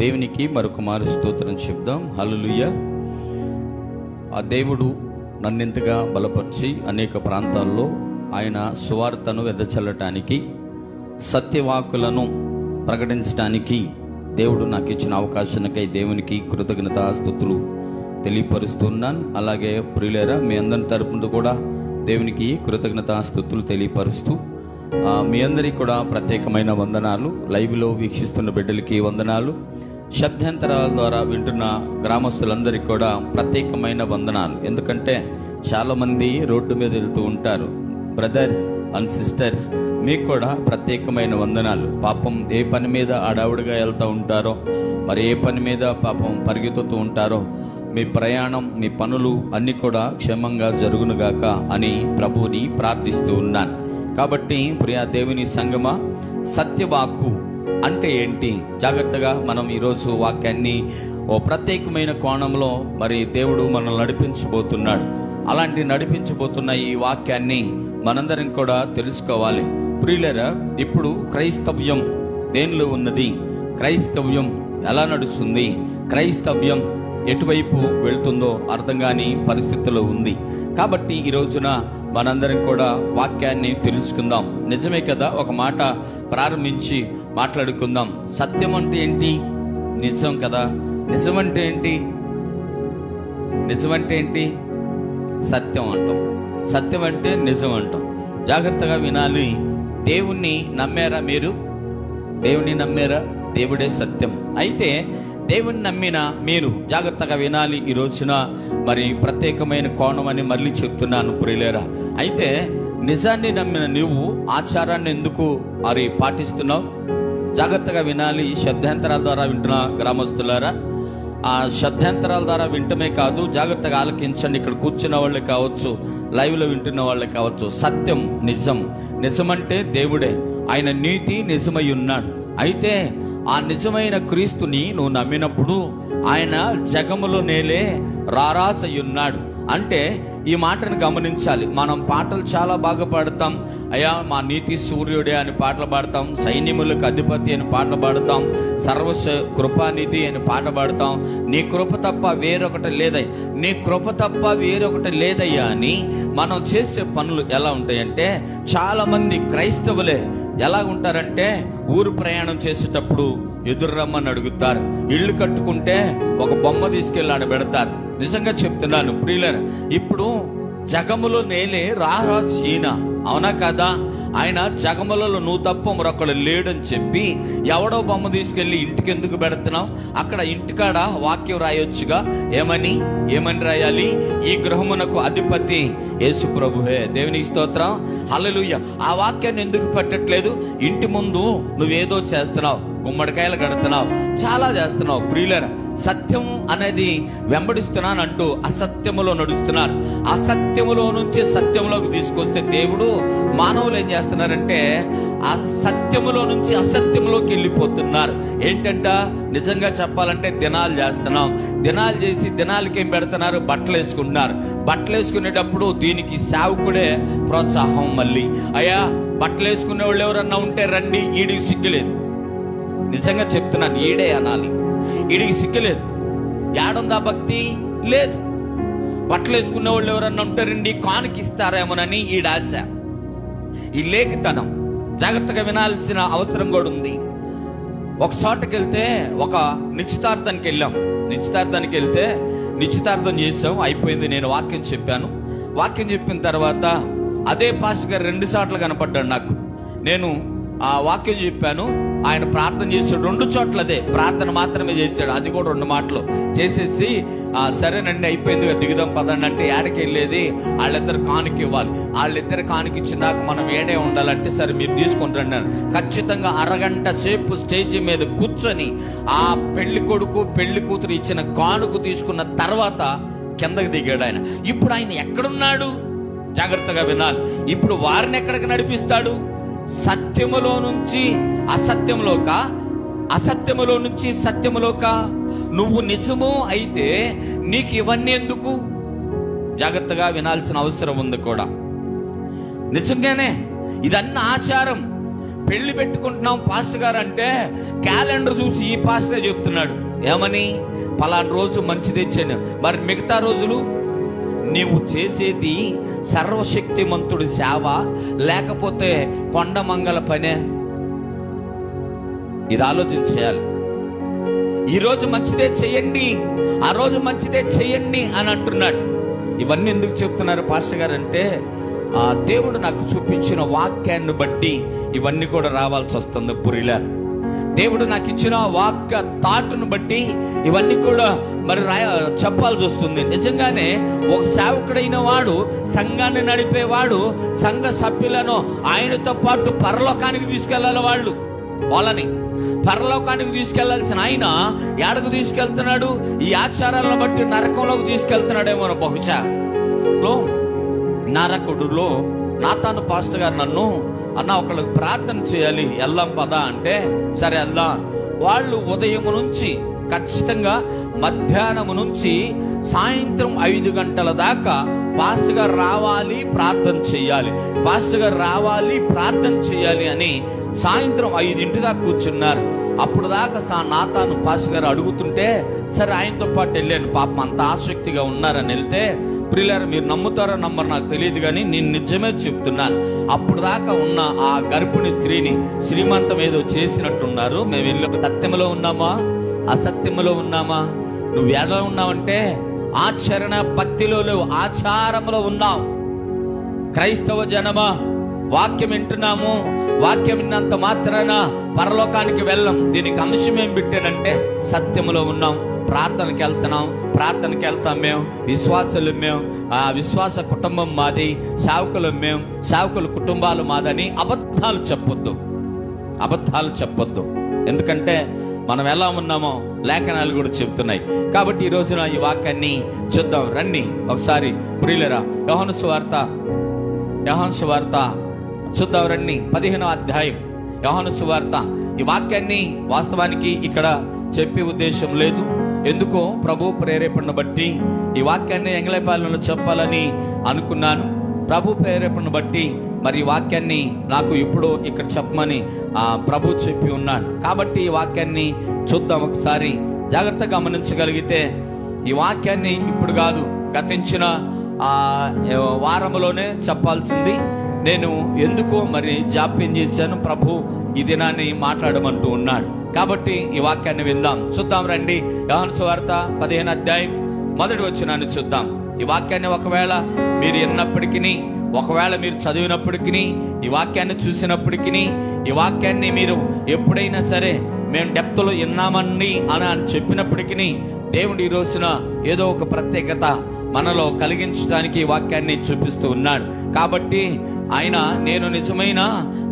దేవునికి మరొకమారు స్తోత్రం చెప్దాం. హల్లెలూయా. ఆ దేవుడు నన్నెంతగా బలపరిచి అనేక ప్రాంతాల్లో ఆయన సువార్తను వెదజల్లటానికి, సత్యవాకులను ప్రకటించడానికి దేవుడు నాకు ఇచ్చిన అవకాశానికై దేవునికి కృతజ్ఞతాస్తుతులు తెలియపరుస్తున్నాను. అలాగే ప్రియులారా, మీ అందరి తరపున కూడా దేవునికి కృతజ్ఞతాస్తుతులు తెలియపరుస్తూ మీ అందరికీ కూడా ప్రత్యేకమైన వందనాలు. లైవ్లో వీక్షిస్తున్న బిడ్డలకి వందనాలు. శబ్దాంతరాల ద్వారా వింటున్న గ్రామస్తులందరికీ కూడా ప్రత్యేకమైన వందనాలు. ఎందుకంటే చాలామంది రోడ్డు మీద వెళ్తూ ఉంటారు. బ్రదర్స్ అండ్ సిస్టర్స్, మీకు కూడా ప్రత్యేకమైన వందనాలు. పాపం ఏ పని మీద ఆడావుడిగా వెళ్తూ ఉంటారో, మరి ఏ పని మీద పాపం పరిగెత్తుతూ ఉంటారో, మీ ప్రయాణం, మీ పనులు అన్నీ కూడా క్షేమంగా జరుగునుగాక అని ప్రభువుని ప్రార్థిస్తూ ఉన్నాను. కాబట్టి ప్రియా దేవుని సంగమా, సత్యవాక్కు అంటే ఏంటి? జాగ్రత్తగా మనం ఈరోజు వాక్యాన్ని ఓ ప్రత్యేకమైన కోణంలో మరి దేవుడు మనల్ని నడిపించబోతున్నాడు. అలాంటి నడిపించబోతున్న ఈ వాక్యాన్ని మనందరం కూడా తెలుసుకోవాలి. ప్రియులారా, ఇప్పుడు క్రైస్తవ్యం దేనిలో ఉన్నది? క్రైస్తవ్యం ఎలా నడుస్తుంది? క్రైస్తవ్యం ఎటువైపు వెళ్తుందో అర్థం కాని పరిస్థితుల్లో ఉంది. కాబట్టి ఈ రోజున మనందరం కూడా వాక్యాన్ని తెలుసుకుందాం. నిజమే కదా, ఒక మాట ప్రారంభించి మాట్లాడుకుందాం. సత్యం అంటే ఏంటి? నిజం కదా. నిజం అంటే ఏంటి? నిజం అంటే ఏంటి? సత్యం అంటాం. సత్యం అంటే నిజం అంటాం. జాగ్రత్తగా వినాలి. దేవుణ్ణి నమ్మారా మీరు? దేవుణ్ణి నమ్మారా? దేవుడే సత్యం. అయితే దేవుని నమ్మిన మీరు జాగ్రత్తగా వినాలి. ఈ రోజున మరి ప్రత్యేకమైన కోణం అని మళ్ళీ చెప్తున్నాను ప్రియులారా. అయితే నిజాన్ని నమ్మిన నువ్వు ఆచారాన్ని ఎందుకు మరి పాటిస్తున్నావు? జాగ్రత్తగా వినాలి. శబ్దాంతరాల ద్వారా వింటున్న గ్రామస్తులారా, ఆ శబ్దాంతరాల ద్వారా వింటమే కాదు, జాగ్రత్తగా ఆలకించండి. ఇక్కడ కూర్చున్న వాళ్ళు కావచ్చు, లైవ్లో వింటున్న వాళ్ళు కావచ్చు. సత్యం, నిజం. నిజమంటే దేవుడే. ఆయన నీతి నిజమై ఉన్నాడు. అయితే ఆ నిజమైన క్రీస్తుని నువ్వు నమ్మినప్పుడు ఆయన జగములో నేలే రారాజయ్యున్నాడు. అంటే ఈ మాటను గమనించాలి. మనం పాటలు చాలా బాగా పాడతాం. అయ్యా మా నీతి సూర్యుడే అని పాటలు పాడతాం, సైన్యములకు అధిపతి అని పాటలు పాడతాం, సర్వ కృపానిధి అని పాట పాడతాం. నీ కృప తప్ప వేరొకటి లేదయ్యా, నీ కృప తప్ప వేరొకటి లేదయ్యా అని మనం చేసే పనులు ఎలా ఉంటాయంటే, చాలామంది క్రైస్తవులే ఎలా ఉంటారంటే, ఊరు ప్రయాణం చేసేటప్పుడు ఎదురు రమ్మని అడుగుతారు. ఇల్లు కట్టుకుంటే ఒక బొమ్మ తీసుకెళ్ళి ఆడ పెడతారు. నిజంగా చెప్తున్నాను ప్రియులారా, ఇప్పుడు జగములో నేలే రారాజు ఈయన, అవునా కదా? ఆయన జగములలో నువ్వు తప్ప మరొకడు లేడని చెప్పి ఎవడో బొమ్మ తీసుకెళ్ళి ఇంటికి ఎందుకు పెడుతున్నావు? అక్కడ ఇంటికాడ వాక్యం రాయొచ్చుగా. ఏమని రాయాలి? ఈ గృహమునకు అధిపతి యేసు ప్రభువే. దేవునికి స్తోత్రం, హల్లెలూయా. ఆ వాక్యాన్ని ఎందుకు పెట్టట్లేదు? ఇంటి ముందు నువ్వేదో చేస్తున్నావు, గుమ్మడికాయలు కడుతున్నావు, చాలా చేస్తున్నావు. ప్రియులారా, సత్యం అనేది వెంబడిస్తున్నాను అంటూ అసత్యములో నడుస్తున్నారు. అసత్యములో నుంచి సత్యంలోకి తీసుకొస్తే దేవుడు, మానవులు ఏం చేస్తున్నారంటే ఆ సత్యములో నుంచి అసత్యంలోకి వెళ్ళిపోతున్నారు. ఏంటంట, నిజంగా చెప్పాలంటే దినాలు చేస్తున్నాం. దినాలు చేసి దినాలకి ఏం పెడుతున్నారు? బట్టలు వేసుకుంటున్నారు. బట్టలు వేసుకునేటప్పుడు దీనికి సేవకుడే ప్రోత్సాహం. మళ్ళీ అయ్యా బట్టలు వేసుకునే వాళ్ళు ఎవరన్నా ఉంటే రండి, ఈడికి సిగ్గులేదు. నిజంగా చెప్తున్నాను, ఈడే అనాలి. ఈడికి సిగ్గులేదు. ఏడుందా భక్తి? లేదు. బట్టలు వేసుకునే వాళ్ళు ఎవరన్నా ఉంటారండి, కానుకిస్తారేమోనని ఈడాశ, ఈ లేఖితనం. జాగ్రత్తగా వినాల్సిన అవసరం కూడా ఉంది. ఒక చోటకి వెళ్తే, ఒక నిశ్చితార్థానికి వెళ్ళాం. నిశ్చితార్థానికి వెళ్తే నిశ్చితార్థం చేసాం, అయిపోయింది. నేను వాక్యం చెప్పాను. వాక్యం చెప్పిన తర్వాత అదే పాస్టర్ గారు 2 చోట్ల కనపడ్డాడు నాకు. నేను ఆ వాక్యం చెప్పాను, ఆయన ప్రార్థన చేశాడు. 2 చోట్ల అదే ప్రార్థన మాత్రమే చేశాడు. అది కూడా 2 మాటలు చేసేసి సరేనండి అయిపోయింది, దిగుదాం పదండి అంటే, ఏడకి వెళ్ళేది వాళ్ళిద్దరు కానుక ఇవ్వాలి. వాళ్ళిద్దరు కానుక ఇచ్చినాక మనం ఏడే ఉండాలంటే, సరే మీరు తీసుకొని రండి అని ఖచ్చితంగా అరగంట సేపు స్టేజ్ మీద కూర్చొని ఆ పెళ్లి కొడుకు పెళ్లి కూతురు ఇచ్చిన కానుక తీసుకున్న తర్వాత కిందకి దిగాడు ఆయన. ఇప్పుడు ఆయన ఎక్కడున్నాడు? జాగ్రత్తగా వినాలి. ఇప్పుడు వారిని ఎక్కడికి నడిపిస్తాడు? సత్యములో నుంచి అసత్యములోక, అసత్యములో నుంచి సత్యములోక. నువ్వు నిజము అయితే నీకు ఇవన్నీ ఎందుకు? జాగ్రత్తగా వినాల్సిన అవసరం ఉంది కూడా. నిజంగానే ఇదన్న ఆచారం. పెళ్లి పెట్టుకుంటున్నాం పాస్టర్ గారు అంటే క్యాలెండర్ చూసి ఈ పాస్టరే చెప్తున్నాడు ఏమని, పలానా రోజు మంచిది ఇచ్చాను. మరి మిగతా రోజులు నీవు చేసేది సర్వశక్తిమంతుడి సేవ లేకపోతే కొండమంగళ పనే? ఇది ఆలోచించేయాలి. ఈరోజు మంచిదే చెయ్యండి, ఆ రోజు మంచిదే చెయ్యండి అని అంటున్నాడు. ఇవన్నీ ఎందుకు చెప్తున్నారు పాస్టర్ గారు అంటే, ఆ దేవుడు నాకు చూపించిన వాక్యాన్ని బట్టి ఇవన్నీ కూడా రావాల్సి వస్తుంది. పురిలా దేవుడు నాకు ఇచ్చిన వాక్య తాటును బట్టి ఇవన్నీ కూడా మరి చెప్పాల్సి వస్తుంది. నిజంగానే ఒక సేవకుడైన వాడు, సంఘాన్ని నడిపేవాడు, సంఘ సభ్యులను ఆయనతో పాటు పరలోకానికి తీసుకెళ్ళాలి. వాళ్ళని పరలోకానికి తీసుకెళ్లాల్సిన ఆయన ఎడకు తీసుకెళ్తున్నాడు? ఈ ఆచారాలను బట్టి నరకంలోకి తీసుకెళ్తున్నాడేమో. బహుశా నరకుడులో నాతాను పాస్టర్ గారు నన్ను అన్న ఒకళ్ళకి ప్రార్థన చేయాలి, వెళ్దాం పదా అంటే సరే వెళ్దాం. వాళ్ళు ఉదయం నుంచి ఖచ్చితంగా మధ్యాహ్నం నుంచి సాయంత్రం 5 గంటల దాకా పాస్టర్ గారు రావాలి, ప్రార్థన చెయ్యాలి, పాస్టర్ గారు రావాలి, ప్రార్థన చెయ్యాలి అని సాయంత్రం 5 దాకా కూర్చున్నారు. అప్పుడు దాకా నాతాను పాస్టర్ గారు అడుగుతుంటే సరే ఆయనతో పాటు వెళ్ళాను. పాపం అంత ఆసక్తిగా ఉన్నారని వెళ్తే, ప్రియులారా మీరు నమ్ముతారో నమ్మరు నాకు తెలియదు కానీ నేను నిజమే చెప్తున్నాను, అప్పుడు దాకా ఉన్న ఆ గర్భిణి స్త్రీని శ్రీమంతం ఏదో చేసినట్టున్నారు. మేము వెళ్ళి సత్యములో ఉన్నామా అసత్యములో ఉన్నామా? నువ్వు ఎలా ఉన్నావంటే ఆచరణ భక్తిలో లేవు, ఆచారంలో ఉన్నావు. క్రైస్తవ జనమా, వాక్యం వింటున్నాము, వాక్యం విన్నంత మాత్రాన పరలోకానికి వెళ్ళం. దీనికి అంశం ఏం పెట్టానంటే సత్యములో ఉన్నాం, ప్రార్థనకి వెళ్తాం మేము, విశ్వాసులు మేము, ఆ విశ్వాస కుటుంబం మాది, సేవకులు మేము, సేవకుల కుటుంబాలు మాదని అబద్ధాలు చెప్పొద్దు. ఎందుకంటే మనం ఎలా ఉన్నామో లేఖనాలు కూడా చెప్తున్నాయి. కాబట్టి ఈ రోజున ఈ వాక్యాన్ని చూద్దాం రండి ఒకసారి. ప్రియులరా యోహాను సువార్త చూద్దాం రండి. 15వ అధ్యాయం యోహాను సువార్త. ఈ వాక్యాన్ని వాస్తవానికి ఇక్కడ చెప్పే ఉద్దేశం లేదు. ఎందుకో ప్రభు ప్రేరేపణను బట్టి ఈ వాక్యాన్ని ఎంగళపాలెంలో చెప్పాలని అనుకున్నాను. ప్రభు ప్రేరేపణను బట్టి మరి ఈ వాక్యాన్ని నాకు ఇప్పుడు ఇక్కడ చెప్పమని ప్రభు చెప్పి ఉన్నాడు. కాబట్టి ఈ వాక్యాన్ని చూద్దాం ఒకసారి. జాగ్రత్తగా గమనించగలిగితే ఈ వాక్యాన్ని ఇప్పుడు కాదు, గతించిన వారంలోనే చెప్పాల్సింది. నేను ఎందుకో మరి జాప్యం చేశాను. ప్రభు ఈ దినాన్ని మాట్లాడమంటూ ఉన్నాడు. కాబట్టి ఈ వాక్యాన్ని విందాం, చూద్దాం రండి. యోహాను సువార్త 15వ అధ్యాయం 1వ వచనాన్ని చూద్దాం. ఈ వాక్యాన్ని ఒకవేళ మీరు విన్నప్పటికీ, ఒకవేళ మీరు చదివినప్పటికీ, ఈ వాక్యాన్ని చూసినప్పటికీ, ఈ వాక్యాన్ని మీరు ఎప్పుడైనా సరే మేము డెప్త్లో విన్నామండి అని చెప్పినప్పటికీ, దేవుడు ఈ రోజున ఏదో ఒక ప్రత్యేకత మనలో కలిగించడానికి ఈ వాక్యాన్ని చూపిస్తూ ఉన్నాడు. కాబట్టి ఆయన నేను నిజమైన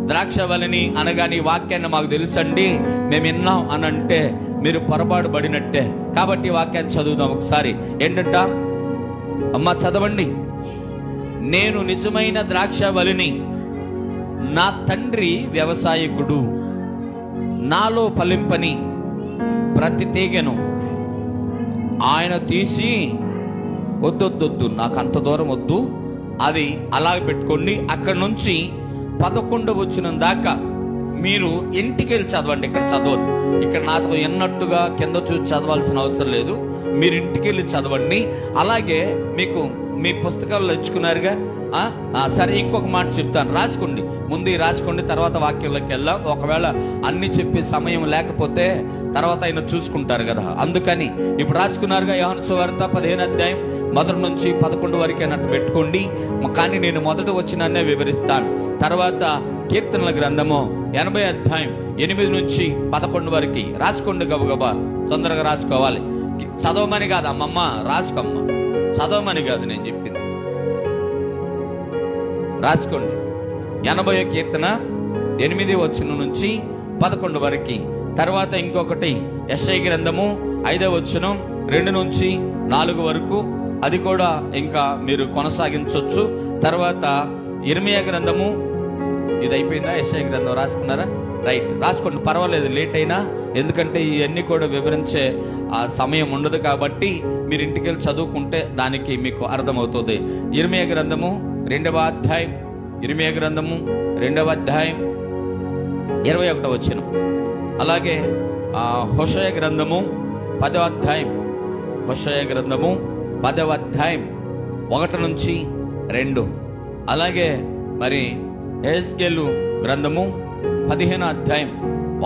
ద్రాక్షవల్లిని అనగానే ఈ వాక్యాన్ని మాకు తెలుసండి, మేము విన్నాం అని అంటే మీరు పొరపాటు పడినట్టే. కాబట్టి ఈ వాక్యాన్ని చదువుదాం ఒకసారి. ఏంటంట అమ్మ చదవండి. నేను నిజమైన ద్రాక్షవల్లిని, నా తండ్రి వ్యవసాయకుడు, నాలో ఫలింపని ప్రతి తీగెను ఆయన తీసి వద్దొద్దొద్దు, నాకు అంత దూరం వద్దు, అది అలాగే పెట్టుకోండి. అక్కడ నుంచి 11వ వచనం దాకా మీరు ఇంటికి వెళ్ళి చదవండి. ఇక్కడ చదవద్దు, ఇక్కడ నాతో ఎన్నట్టుగా కింద చూసి చదవాల్సిన అవసరం లేదు. మీరు ఇంటికి వెళ్ళి చదవండి. అలాగే మీకు మీ పుస్తకాలు తెచ్చుకున్నారుగా, సరే ఇంకొక మాట చెప్తాను, రాసుకోండి. ముందు రాసుకోండి, తర్వాత వాక్యంలోకి వెళ్దాం. ఒకవేళ అన్ని చెప్పే సమయం లేకపోతే తర్వాత ఆయన చూసుకుంటారు కదా, అందుకని ఇప్పుడు రాసుకున్నారుగా. యోహాను సువార్త 15వ అధ్యాయం 1 నుంచి 11 వరకు అన్నట్టు పెట్టుకోండి. కానీ నేను మొదట వచ్చినన్నే వివరిస్తాను. తర్వాత కీర్తనల గ్రంథము 80వ అధ్యాయం 8 నుంచి 11 వరకు రాసుకోండి. గబగబా తొందరగా రాసుకోవాలి. చదవమని కాదు అమ్మమ్మ, రాసుకోమ్మ, చదవమని కాదు నేను చెప్పింది, రాసుకోండి. 80వ కీర్తన 8వ వచనం నుంచి 11 వరకు. తర్వాత ఇంకొకటి యెషయా గ్రంథము 5వ వచనం 2 నుంచి 4 వరకు, అది కూడా ఇంకా మీరు కొనసాగించవచ్చు. తర్వాత ఇర్మియా గ్రంథము, ఇది అయిపోయిందా? యెషయా గ్రంథం రాసుకున్నారా? రైట్, రాసుకోండి, పర్వాలేదు లేట్ అయినా, ఎందుకంటే ఇవన్నీ కూడా వివరించే సమయం ఉండదు. కాబట్టి మీరు ఇంటికి వెళ్ళి చదువుకుంటే దానికి మీకు అర్థమవుతుంది. ఇర్మియా గ్రంథము 2వ అధ్యాయం, ఇర్మియా గ్రంథము 2వ అధ్యాయం 21వ వచనం. అలాగే హోషేయ గ్రంథము 10వ అధ్యాయం, హోషేయ గ్రంథము 10వ అధ్యాయం 1 నుంచి 2. అలాగే మరి యెహెజ్కేలు గ్రంథము 15వ అధ్యాయం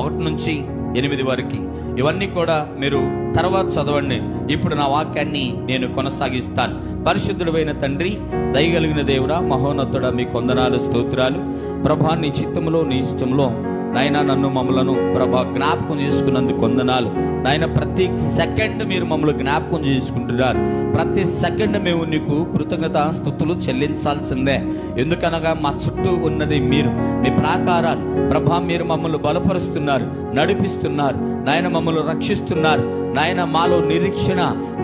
1 నుంచి 8 వరకు. ఇవన్నీ కూడా మీరు తర్వాత చదవండి. ఇప్పుడు నా వాక్యాన్ని నేను కొనసాగిస్తాను. పరిశుద్ధుడైన తండ్రి, దయగలిగిన దేవుడా, మహోన్నతుడా, మీ కొందనాలు స్తోత్రాలు ప్రభా. నీ చిత్తములో నీ ఇష్టంలో నాయన నన్ను మమ్మలను ప్రభా జ్ఞాపకం చేసుకున్నందుకు వందనాలు నాయన. ప్రతి సెకండ్ మీరు మమ్మల్ని జ్ఞాపకం చేసుకుంటున్నారు. ప్రతి సెకండ్ మేము నీకు కృతజ్ఞత స్తుతులు చెల్లించాల్సిందే. ఎందుకనగా మా చుట్టూ ఉన్నది మీరు, మీ ప్రాకారాలు ప్రభా. మీరు మమ్మల్ని బలపరుస్తున్నారు, నడిపిస్తున్నారు నాయన, మమ్మల్ని రక్షిస్తున్నారు నాయన. మాలో నిరీక్షణ,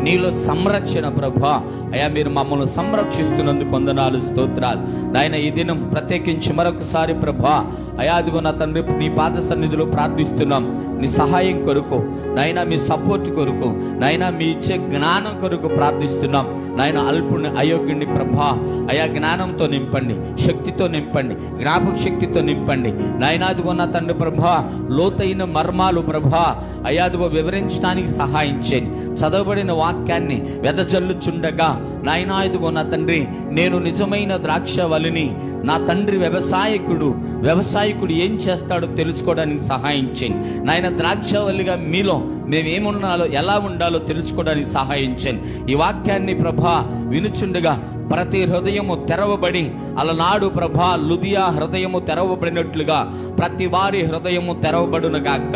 నీలో సంరక్షణ ప్రభా. అయ్యా మీరు మమ్మల్ని సంరక్షిస్తున్నందుకు వందనాలు స్తోత్రాలు నాయన. ఈ దినం ప్రత్యేకించి మరొకసారి ప్రభా అయా అదిగో నా తండ్రి నీ పాద సన్నిధిలో ప్రార్థిస్తున్నాం. నీ సహాయం కొరకు నాయన, మీ సపోర్ట్ కొరకు నాయన, మీ ఇచ్చే జ్ఞానం కొరకు ప్రార్థిస్తున్నాం నాయన. అల్పుని అయోగ్యుని ప్రభా అయా జ్ఞానంతో నింపండి, శక్తితో నింపండి, జ్ఞాపక శక్తితో నింపండి నాయన. అదిగో నా తండ్రి ప్రభా లోతైన మర్మాలు ప్రభా అయా అదిగో వివరించడానికి సహాయం చేయండి. చదవబడిన వాక్యాన్ని వెదజల్లుచుండగా నాయన ఇదిగో నా తండ్రి నేను నిజమైన ద్రాక్షవల్లిని, నా తండ్రి వ్యవసాయకుడు ఏం చేస్తాడో తెలుసుకోవడానికి సహాయం చేయండి నాయన. ద్రాక్షవల్లిగా మీలో మేమేమున్నాలో ఎలా ఉండాలో తెలుసుకోవడానికి సహాయం చేయండి. ఈ వాక్యాన్ని ప్రభా వినుచుండగా ప్రతి హృదయము తెరవబడి అలనాడు ప్రభా లుదియా హృదయము తెరవబడినట్లుగా ప్రతి వారి హృదయము తెరవబడునుగాక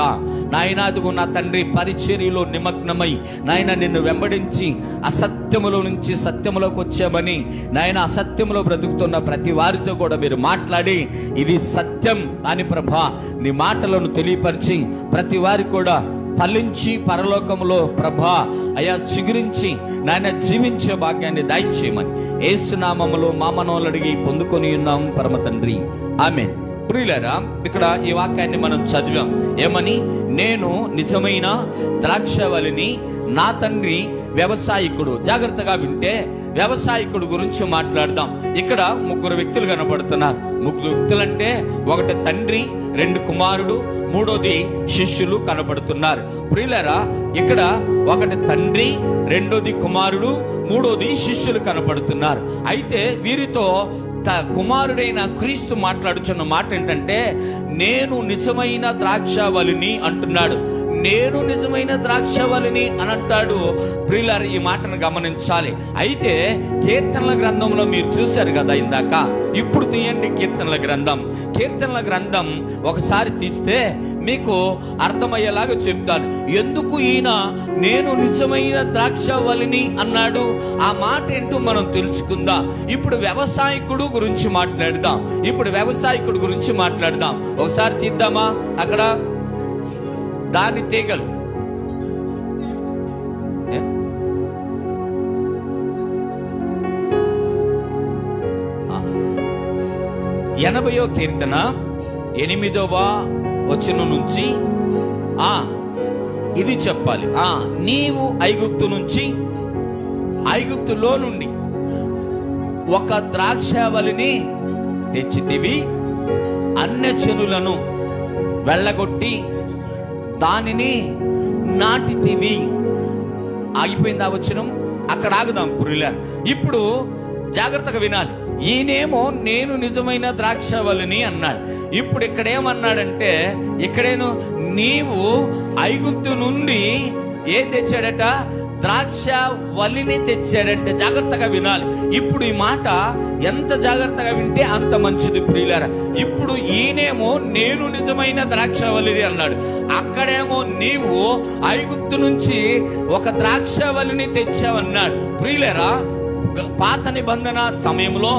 నాయన. అదుగు నా తండ్రి పరిచర్యలో నిమగ్నమై నాయన నిన్ను వెంబడించి అసత్యములో నుంచి సత్యములోకి వచ్చామని నాయన, అసత్యములో బ్రతుకుతున్న ప్రతి వారితో కూడా మీరు మాట్లాడి ఇది సత్యం అని ప్రభా నీ మాటలను తెలియపరిచి ప్రతి వారి కూడా ఫలించి పరలోకములో ప్రభా అయా చిగురించి నాయన జీవించే భాగ్యాన్ని దయచేయమని యేసు నామములో మా మనవులు అడిగి పొందుకొని ఉన్నాం పరమ తండ్రి, ఆమేన్. ప్రియులారా, ఇక్కడ ఈ వాక్యాన్ని మనం చదివాం. ఏమని? నేను నిజమైన ద్రాక్షవల్లిని, నా తండ్రి వ్యవసాయకుడు. జాగ్రత్తగా వింటే వ్యవసాయకుడు గురించి మాట్లాడదాం. ఇక్కడ 3 వ్యక్తులు కనపడుతున్నారు. 3 వ్యక్తులు అంటే ఒకటి తండ్రి, 2 కుమారుడు, 3వది శిష్యులు కనపడుతున్నారు. ప్రియులారా, ఇక్కడ ఒకటి తండ్రి, 2వది కుమారుడు, 3వది శిష్యులు కనపడుతున్నారు. అయితే వీరితో కుమారుడైన క్రీస్తు మాట్లాడుచున్న మాట ఏంటంటే నేను నిజమైన ద్రాక్షవల్లిని అంటున్నాడు. నేను నిజమైన ద్రాక్షవల్లిని అని అంటాడు. ప్రియులారా, ఈ మాటను గమనించాలి. అయితే కీర్తనల గ్రంథంలో మీరు చూశారు కదా ఇందాక. ఇప్పుడు తీయండి కీర్తనల గ్రంథం. కీర్తనల గ్రంథం ఒకసారి తీస్తే మీకు అర్థమయ్యేలాగా చెప్తాను. ఎందుకు ఈయన నేను నిజమైన ద్రాక్షవల్లిని అన్నాడు? ఆ మాట ఏంటో మనం తెలుసుకుందాం. ఇప్పుడు వ్యవసాయకుడు గురించి మాట్లాడదాం. ఒకసారి తీద్దామా? అక్కడ దాని తీగలు ఎనభయో కీర్తన 8వ వచనం నుంచి ఇది చెప్పాలి. నీవు ఐగుప్తులో నుండి ఒక ద్రాక్షవల్లిని తెచ్చితివి, అన్యజనులను వెళ్ళగొట్టి దానిని నాటితివి. ఆగిపోయింది ఆ వచనం, అక్కడ ఆగుదాం పురిలా. ఇప్పుడు జాగ్రత్తగా వినాలి. ఈయనేమో నేను నిజమైన ద్రాక్షవల్లిని అన్నాడు. ఇప్పుడు ఇక్కడేమన్నాడంటే, ఇక్కడేను నీవు ఐగుప్తు నుండి ఏం తెచ్చాడట? ద్రాక్షవల్లిని తెచ్చాడంటే జాగ్రత్తగా వినాలి. ఇప్పుడు ఈ మాట ఎంత జాగ్రత్తగా వింటే అంత మంచిది ప్రియులారా. ఇప్పుడు ఈయనేమో నేను నిజమైన ద్రాక్షవల్లిని అన్నాడు, అక్కడేమో నీవు ఐగుప్తు నుంచి ఒక ద్రాక్షవల్లిని తెచ్చావన్నాడు. ప్రియులారా, పాత నిబంధన సమయంలో,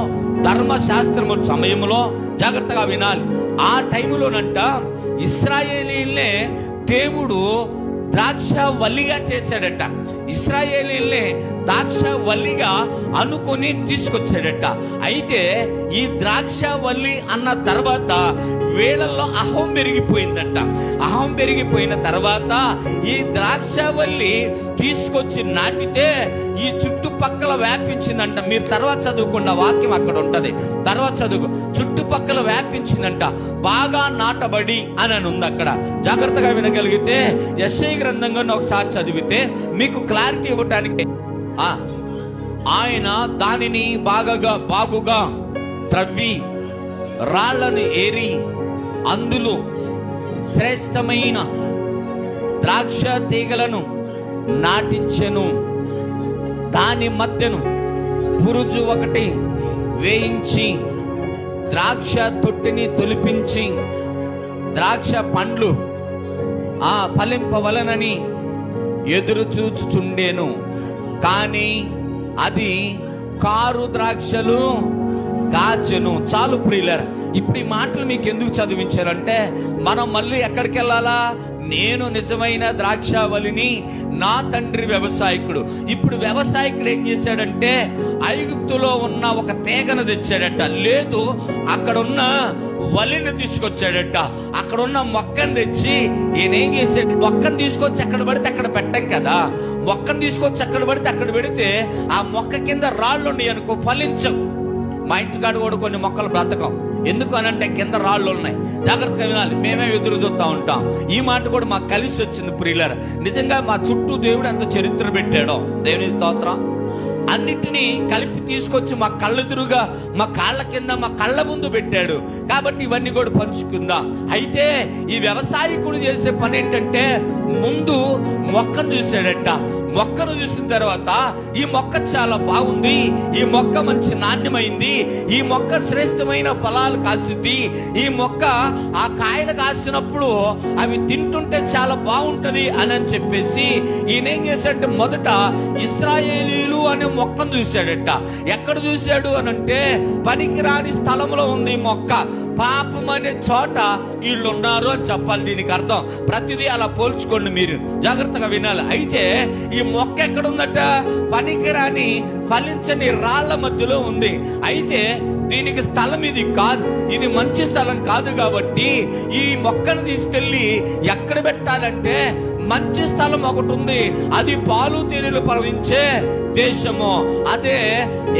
ధర్మశాస్త్రము సమయంలో జాగ్రత్తగా వినాలి. ఆ టైంలోనంట ఇశ్రాయేలీయుల్నే దేవుడు ద్రాక్షవల్లిగా చేశాడట. ఇశ్రాయేలీయుల్ని ద్రాక్షవల్లిగా అనుకొని తీసుకొచ్చాడట. అయితే ఈ ద్రాక్షవల్లి అన్న తర్వాత వీళ్ళల్లో అహం పెరిగిపోయిందంట. అహం పెరిగిపోయిన తర్వాత ఈ ద్రాక్షవల్లి తీసుకొచ్చి నాటితే ఈ చుట్టుపక్కల వ్యాపించిందంట. మీరు తర్వాత చదువుకున్న వాక్యం అక్కడ ఉంటది, తర్వాత చదువు. చుట్టుపక్కల వ్యాపించిందంట, బాగా నాటబడి అని ఉంది అక్కడ. జాగ్రత్తగా వినగలిగితే యెషయా గ్రంథంగా ఒకసారి చదివితే మీకు క్లారిటీ ఇవ్వటానికి, ఆయన దానిని బాగుగా త్రవ్వి రాళ్లను ఏరి అందులో శ్రేష్టమైన ద్రాక్ష తీగలను నాటించెను. దాని మధ్యను పురుజు ఒకటి వేయించి ద్రాక్ష తొట్టిని తొలిపించి ద్రాక్ష పండ్లు ఫలింపవలనని ఎదురు చూచుచుండెను. కానీ అది కారు ద్రాక్షలు కాచెను. చాలు ప్రియులారా, ఇప్పుడు ఈ మాటలు మీకు ఎందుకు చదివించారంటే, మనం మళ్ళీ ఎక్కడికి వెళ్ళాలా? నేను నిజమైన ద్రాక్షావళిని, నా తండ్రి వ్యవసాయకుడు. ఇప్పుడు వ్యవసాయకుడు ఏం చేశాడంటే, ఐగుప్తులో ఉన్న ఒక తీగను తెచ్చాడట, లేదు అక్కడ ఉన్న వలిని తీసుకొచ్చాడట. అక్కడ ఉన్న మొక్కను తెచ్చి ఈయన ఏం చేశాడు, మొక్కను తీసుకొచ్చి ఎక్కడ పడితే అక్కడ పెట్టం కదా, మొక్కను తీసుకొచ్చి ఎక్కడ పడితే అక్కడ పెడితే ఆ మొక్క కింద రాళ్ళు ఉన్నాయి అనుకో, ఫలించవు. మా ఇంటికాడ కూడా కొన్ని మొక్కలు బ్రతకం. ఎందుకు అనంటే కింద రాళ్ళు ఉన్నాయి. జాగ్రత్తగా వినాలి. మేమే ఎదురు చూస్తూ ఉంటాం. ఈ మాట కూడా మాకు కలిసి వచ్చింది ప్రియులారా. నిజంగా మా చుట్టూ దేవుడు ఎంత చరిత్ర పెట్టాడో, దేవుని స్తోత్రం. అన్నిటినీ కలిపి తీసుకొచ్చి మా కళ్ళెదురుగా, మా కాళ్ళ కింద, మా కళ్ళ ముందు పెట్టాడు. కాబట్టి ఇవన్నీ కూడా పంచుకుందాం. అయితే ఈ వ్యవసాయకుడు చేసే పని ఏంటంటే, ముందు మొక్కను చూసాడట. మొక్కను చూసిన తర్వాత ఈ మొక్క చాలా బాగుంది, ఈ మొక్క మంచి నాణ్యమైంది, ఈ మొక్క శ్రేష్టమైన ఫలాలు కాస్తుంది, ఈ మొక్క ఆ కాయలు కాసినప్పుడు అవి తింటుంటే చాలా బాగుంటది అని చెప్పేసి ఈయన ఏం చేశాడంటే, మొదట ఇశ్రాయేలీలు అనే మొక్కను చూశాడట. ఎక్కడ చూశాడు అనంటే, పనికిరాని స్థలంలో ఉంది ఈ మొక్క. పాపం అనే చోట వీళ్ళు ఉన్నారు అని చెప్పాలి. దీనికి అర్థం ప్రతిదీ అలా పోల్చుకోండి, మీరు జాగ్రత్తగా వినాలి. అయితే ఈ మొక్క ఎక్కడుందట? పనికిరాని ఫలించని రాళ్ల మధ్యలో ఉంది. అయితే దీనికి స్థలం ఇది కాదు, ఇది మంచి స్థలం కాదు. కాబట్టి ఈ మొక్కను తీసుకెళ్లి ఎక్కడ పెట్టాలంటే, మంచి స్థలం ఒకటి ఉంది, అది పాలు తేనెలు ప్రవహించే దేశము. అదే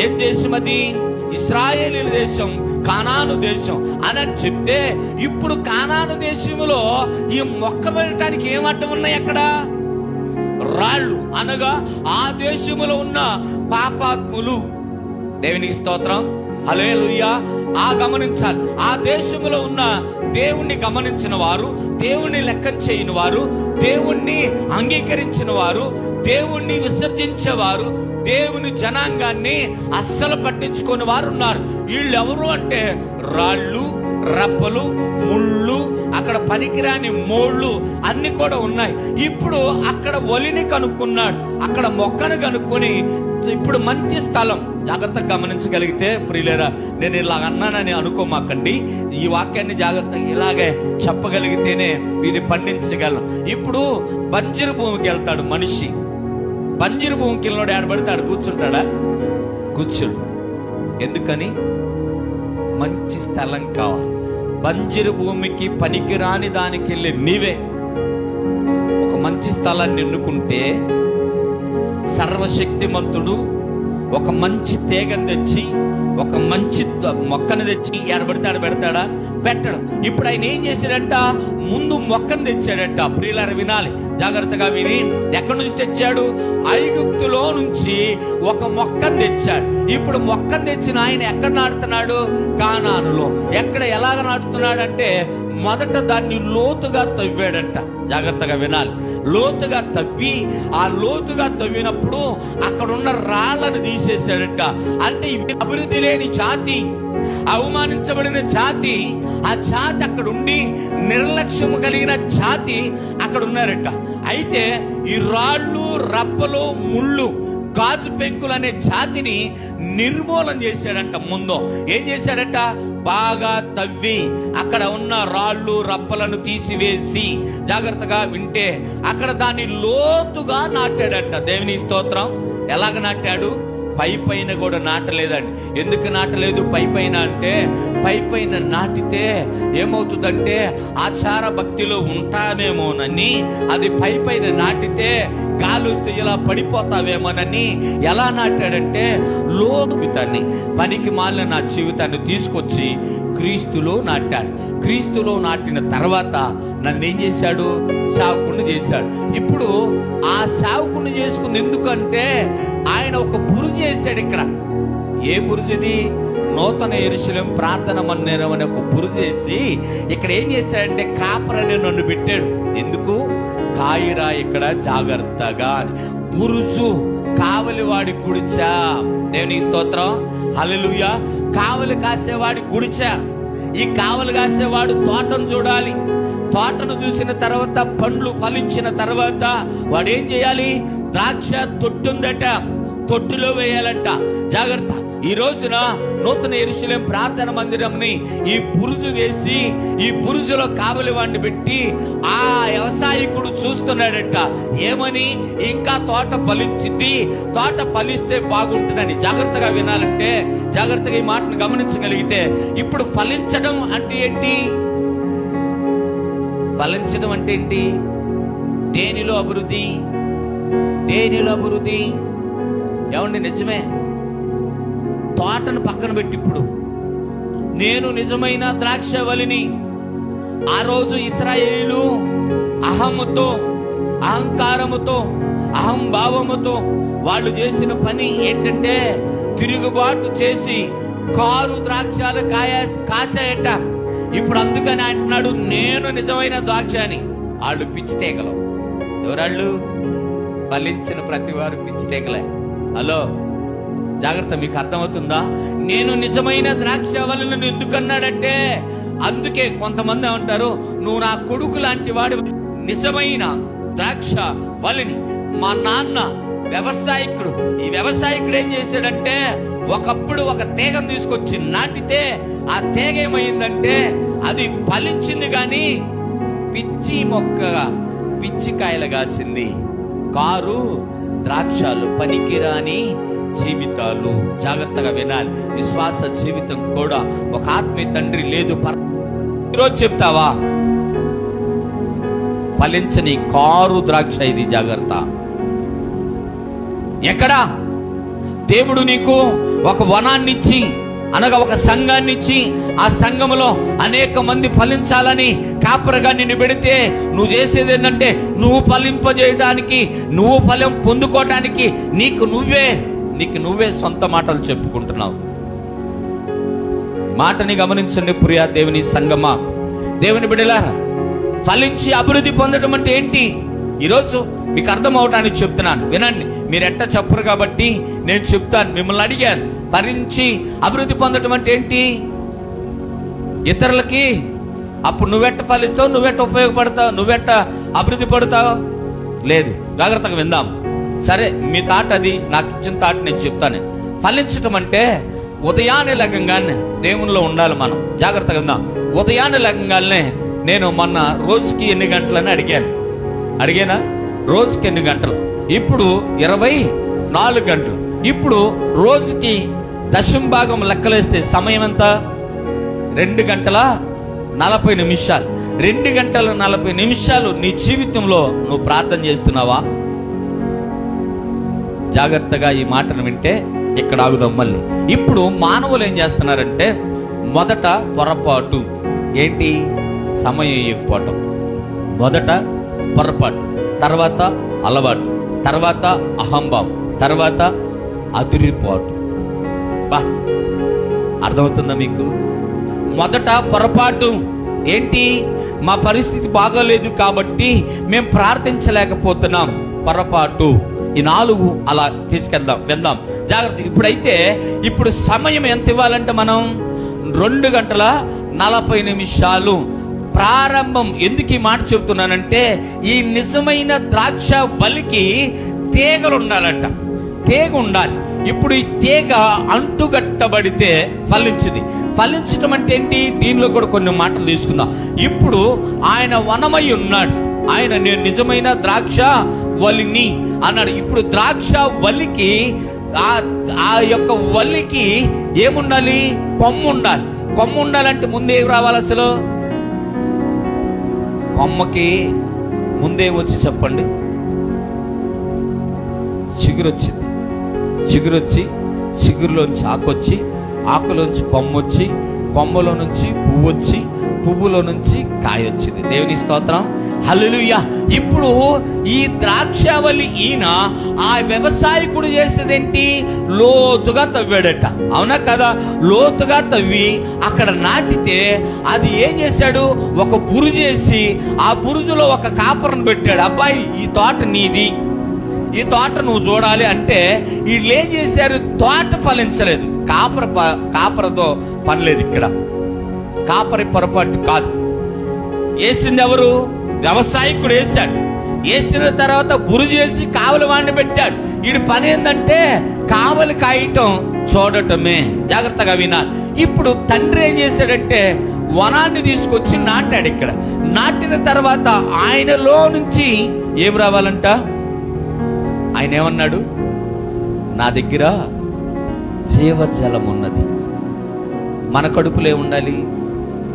ఏం దేశం? అది ఇశ్రాయేలీల దేశం, కానాను దేశం అని చెప్తే, ఇప్పుడు కానాను దేశంలో ఈ మొక్క పెట్టడానికి ఏం అడ్డం ఉన్నాయి? అక్కడ రాళ్ళు, అనగా ఆ దేశంలో ఉన్న పాపాత్ములు. దేవునికి స్తోత్రం, హల్లెలూయా. గమనించాలి, ఆ దేశంలో ఉన్న దేవుణ్ణి గమనించిన వారు, దేవుణ్ణి లెక్క చేయని వారు, దేవుణ్ణి అంగీకరించిన వారు, దేవుణ్ణి విసర్జించేవారు, దేవుని జనాంగాన్ని అస్సలు పట్టించుకుని వారు ఉన్నారు. వీళ్ళు ఎవరు అంటే, రాళ్ళు, రప్పలు, ముళ్ళు, అక్కడ పనికిరాని మోళ్ళు అన్ని కూడా ఉన్నాయి. ఇప్పుడు అక్కడ ఒలిని కనుక్కున్నాడు, అక్కడ మొక్కను కనుక్కొని ఇప్పుడు మంచి స్థలం. జాగ్రత్తగా గమనించగలిగితే ప్రియులారా, నేను ఇలా అన్నానని అనుకోమాకండి. ఈ వాక్యాన్ని జాగ్రత్తగా ఇలాగే చెప్పగలిగితేనే ఇది పండించగలం. ఇప్పుడు బంజరు భూమికి వెళ్తాడు మనిషి. బంజరు భూమికి వెళ్ళినాడు, ఆడబడితే కూర్చుంటాడా? కూర్చోడు. ఎందుకని? మంచి స్థలం కావాలి. బంజరు భూమికి పనికిరాని దానికి వెళ్ళి నీవే ఒక మంచి స్థలాన్ని ఎన్నుకుంటే, సర్వశక్తిమంతుడు ఒక మంచి తీగను తెచ్చి, ఒక మంచి మొక్కను తెచ్చి ఎడబడితే ఆడ పెడతాడా? పెట్టడు. ఇప్పుడు ఆయన ఏం చేశాడంట? ముందు మొక్కను తెచ్చాడట. ప్రియులారా వినాలి, జాగ్రత్తగా విని. ఎక్కడి నుంచి తెచ్చాడు? ఐగుప్తులో నుంచి ఒక మొక్కను తెచ్చాడు. ఇప్పుడు మొక్కను తెచ్చిన ఆయన ఎక్కడ నాటుతున్నాడు? కానానులో. ఎక్కడ ఎలాగ నాటుతున్నాడు అంటే, మొదట దాన్ని లోతుగా తవ్వాడంట. జాగ్రత్తగా వినాలి. లోతుగా తవ్వి, ఆ లోతుగా తవ్వినప్పుడు అక్కడున్న రాళ్లను తీసేశాడట. అంటే అభివృద్ధి లేని జాతి, అవమానించబడిన జాతి, ఆ జాతి అక్కడ ఉండి నిర్లక్ష్యము కలిగిన జాతి అక్కడ ఉన్నారట. అయితే ఈ రాళ్ళు, రప్పలు, ముళ్ళు, గాజు పెంకులు అనే జాతిని నిర్మూలన చేశాడంట. ముందు ఏం చేశాడట? బాగా తవ్వి అక్కడ ఉన్న రాళ్ళు, రప్పలను తీసివేసి, జాగ్రత్తగా వింటే, అక్కడ దాన్ని లోతుగా నాటాడట. దేవుని స్తోత్రం. ఎలాగ నాటాడు? పైన కూడా నాటలేదండి. ఎందుకు నాటలేదు పైన అంటే, పైన నాటితే ఏమవుతుందంటే ఆచార భక్తిలో ఉంటామేమోనని, అది పైన నాటితే గాలుస్తే ఇలా పడిపోతావేమోనని ఎలా నాటాడంటే లోతుతాన్ని, పనికి మాలిన నా జీవితాన్ని తీసుకొచ్చి క్రీస్తులో నాటాడు. క్రీస్తులో నాటిన తర్వాత నన్ను ఏం చేశాడు? సేవకుడిని చేశాడు. ఇప్పుడు ఆ సేవకుడిని చేసుకుంది ఎందుకంటే ఆయన ఒక బురుజు చేశాడు. ఇక్కడ ఏ బురుజుది? నూతన యెరూషలేము ప్రార్థన మందిరం అనే ఒక బురుజు చేసి ఇక్కడ ఏం చేశాడంటే కాపరని నన్ను పెట్టాడు. ఎందుకు? కాయిరా ఇక్కడ జాగ్రత్తగా. బురుజు కావలివాడి గుడిచా. దేవునికి స్తోత్రం, హల్లెలూయా. కావలి కాసేవాడి గుడిచా. ఈ కావలి కాసేవాడు తోటను చూడాలి. తోటను చూసిన తర్వాత పండ్లు ఫలించిన తర్వాత వాడు ఏం చేయాలి? ద్రాక్ష తొట్టుందట, తొట్టులో వేయాలంట. జాగ్రత్త. ఈ రోజున నూతన యెరూషలేము ప్రార్థన మందిరంని ఈ బురుజు వేసి ఈ బురుజులో కావలి వాడిని పెట్టి ఆ వ్యవసాయకుడు చూస్తున్నాడట. ఏమని? ఇంకా తోట ఫలించింది, తోట ఫలిస్తే బాగుంటుందని. జాగ్రత్తగా వినాలంటే, జాగ్రత్తగా ఈ మాటను గమనించగలిగితే, ఇప్పుడు ఫలించడం అంటే ఏంటి? ఫలించడం అంటే ఏంటి? దేనిలో అభివృద్ధి? దేనిలో అభివృద్ధి? ఏమండి? నిజమే. తోటను పక్కన పెట్టి ఇప్పుడు నేను నిజమైన ద్రాక్షవల్లిని. ఆ రోజు ఇశ్రాయేలీయులు అహముతో, అహంకారముతో, అహంభావముతో వాళ్ళు చేసిన పని ఏంటంటే తిరుగుబాటు చేసి కారు ద్రాక్షాలు కాసాయట. ఇప్పుడు అందుకని అంటున్నాడు నేను నిజమైన ద్రాక్ష అని. వాళ్ళు పిచ్చితేగలు. ఎవరాళ్ళు? ఫలించిన ప్రతి వారు పిచ్చితేగలే. హలో, జాగ్రత్త. మీకు అర్థమవుతుందా? నేను నిజమైన ద్రాక్షవల్లిని ఎందుకన్నాడంటే, అందుకే కొంతమంది అంటారు నువ్వు నా కొడుకు లాంటి వాడు. నిజమైన ద్రాక్ష వల్లిని. మా నాన్న వ్యవసాయకుడు. ఈ వ్యవసాయకుడు ఏం చేశాడంటే ఒకప్పుడు ఒక తీగను తీసుకొచ్చి నాటితే ఆ తీగ ఏమైందంటే అది ఫలించింది కానీ పిచ్చి మొక్కగా పిచ్చికాయలు కాసింది. కారు ద్రాక్షలు పనికిరాని జీవితాలు. జాగ్రత్తగా వినాలి. విశ్వాస జీవితం కూడా ఒక ఆత్మీయ తండ్రి లేదు. ఈరోజు చెప్తావా? ఫలించని కారు ద్రాక్ష ఇది. జాగ్రత్త. ఎక్కడా? దేవుడు నీకు ఒక వనాన్నిచ్చి, అనగా ఒక సంఘాన్నిచ్చి, ఆ సంఘములో అనేక మంది ఫలించాలని కాపరగా నిన్ను పెడితే నువ్వు చేసేది ఏంటంటే నువ్వు ఫలింపజేయడానికి, నువ్వు ఫలం పొందుకోవటానికి నీకు నువ్వే సొంత మాటలు చెప్పుకుంటున్నావు. మాటని గమనించండి ప్రియా దేవుని సంగమా, దేవుని బిడ్డలారా. ఫలించి అభివృద్ధి పొందడం అంటే ఏంటి? ఈరోజు మీకు అర్థం అవటానికి చెప్తున్నాను, వినండి. మీరు ఎట్ట చెప్పరు కాబట్టి నేను చెప్తాను. మిమ్మల్ని అడిగాను, ఫలించి అభివృద్ధి పొందడం అంటే ఏంటి? ఇతరులకి అప్పుడు నువ్వెట్ట ఫలిస్తావు, నువ్వెట్ట ఉపయోగపడతావు, నువ్వెట్ట అభివృద్ధి పడతావు? లేదు. జాగ్రత్తగా విందాం. సరే, మీ తాట అది, నాకు ఇచ్చిన తాట నేను చెప్తాను. ఫలించటం అంటే ఉదయాన్నే లగంగానే దేవునిలో ఉండాలి మనం. జాగ్రత్తగా విందాం. ఉదయాన్నే లగంగానే నేను మొన్న రోజుకి ఎన్ని గంటలని అడిగానా? రోజుకి ఎన్ని గంటలు? ఇప్పుడు 24 గంటలు. ఇప్పుడు రోజుకి దశంభాగం లెక్కలేస్తే సమయం ఎంత? 2 గంటల 40 నిమిషాలు. 2 గంటల 40 నిమిషాలు నీ జీవితంలో నువ్వు ప్రార్థన చేస్తున్నావా? జాగ్రత్తగా ఈ మాటను వింటే ఇక్కడ ఆగుదాం మళ్ళీ. ఇప్పుడు మానవులు ఏం చేస్తున్నారంటే మొదట పొరపాటు. ఏంటి? సమయం ఇవ్వకపోవటం. మొదట పొరపాటు, తర్వాత అలవాటు, తర్వాత అహంభావం, తర్వాత అదిరిపాటు. బా, అర్థమవుతుందా మీకు? మొదట పొరపాటు. ఏంటి? మా పరిస్థితి బాగోలేదు కాబట్టి మేము ప్రార్థించలేకపోతున్నాం. పొరపాటు. ఈ 4 అలా విందాం. జాగ్రత్త. ఇప్పుడు సమయం ఎంత ఇవ్వాలంటే మనం 2 గంటల 40 నిమిషాలు ప్రారంభం. ఎందుకు ఈ మాట చెప్తున్నానంటే ఈ నిజమైన ద్రాక్ష వల్లికి తీగలు ఉండాలంట. తీగ ఉండాలి. ఇప్పుడు ఈ తీగ అంటుగట్టబడితే ఫలించింది. ఫలించడం అంటే ఏంటి? దీనిలో కూడా కొన్ని మాటలు తీసుకుందాం. ఇప్పుడు ఆయన వనమై ఉన్నాడు. ఆయన నేను నిజమైన ద్రాక్ష వల్లిని అన్నాడు. ఇప్పుడు ద్రాక్ష వల్లికి ఆ యొక్క వల్లికి ఏముండాలి? కొమ్ము ఉండాలి. కొమ్ము ఉండాలంటే ముందు ఏం రావాలి? అసలు కొమ్మకి ముందేమొచ్చి చెప్పండి? చిగురొచ్చింది. చిగురొచ్చి చిగురులోంచి ఆకొచ్చి, ఆకులోంచి కొమ్మొచ్చి, కొమ్మలో నుంచి పువ్వు వచ్చి, పువ్వులో నుంచి కాయ వచ్చింది. దేవుని స్తోత్రం, హల్లెలూయా. ఇప్పుడు ఈ ద్రాక్షావళి ఈయన ఆ వ్యవసాయకుడు చేసేదేంటి? లోతుగా తవ్వాడట. అవునా కదా? లోతుగా తవ్వి అక్కడ నాటితే అది ఏం చేశాడు? ఒక బురుజు వేసి ఆ బురుజులో ఒక కాపరను పెట్టాడు. అబ్బాయి, ఈ తోట నీది, ఈ తోట నువ్వు చూడాలి అంటే వీళ్ళు ఏం చేశారు? తోట ఫలించలేదు. కాపరతో పని లేదు ఇక్కడ. కాపరి పొరపాటు కాదు. వేసింది ఎవరు? వ్యవసాయకుడు వేశాడు. వేసిన తర్వాత బురుజు చేసి కావలి వాడిని పెట్టాడు. వీడి పని ఏంటంటే కావలి కాయటం, చూడటమే. జాగ్రత్తగా వినాలి. ఇప్పుడు తండ్రి ఏం చేశాడంటే వనాన్ని తీసుకొచ్చి నాటాడు. ఇక్కడ నాటిన తర్వాత ఆయనలో నుంచి ఏం రావాలంట? ఆయన ఏమన్నాడు? నా దగ్గర జీవజలం ఉన్నది. మన కడుపులో ఏముండాలి?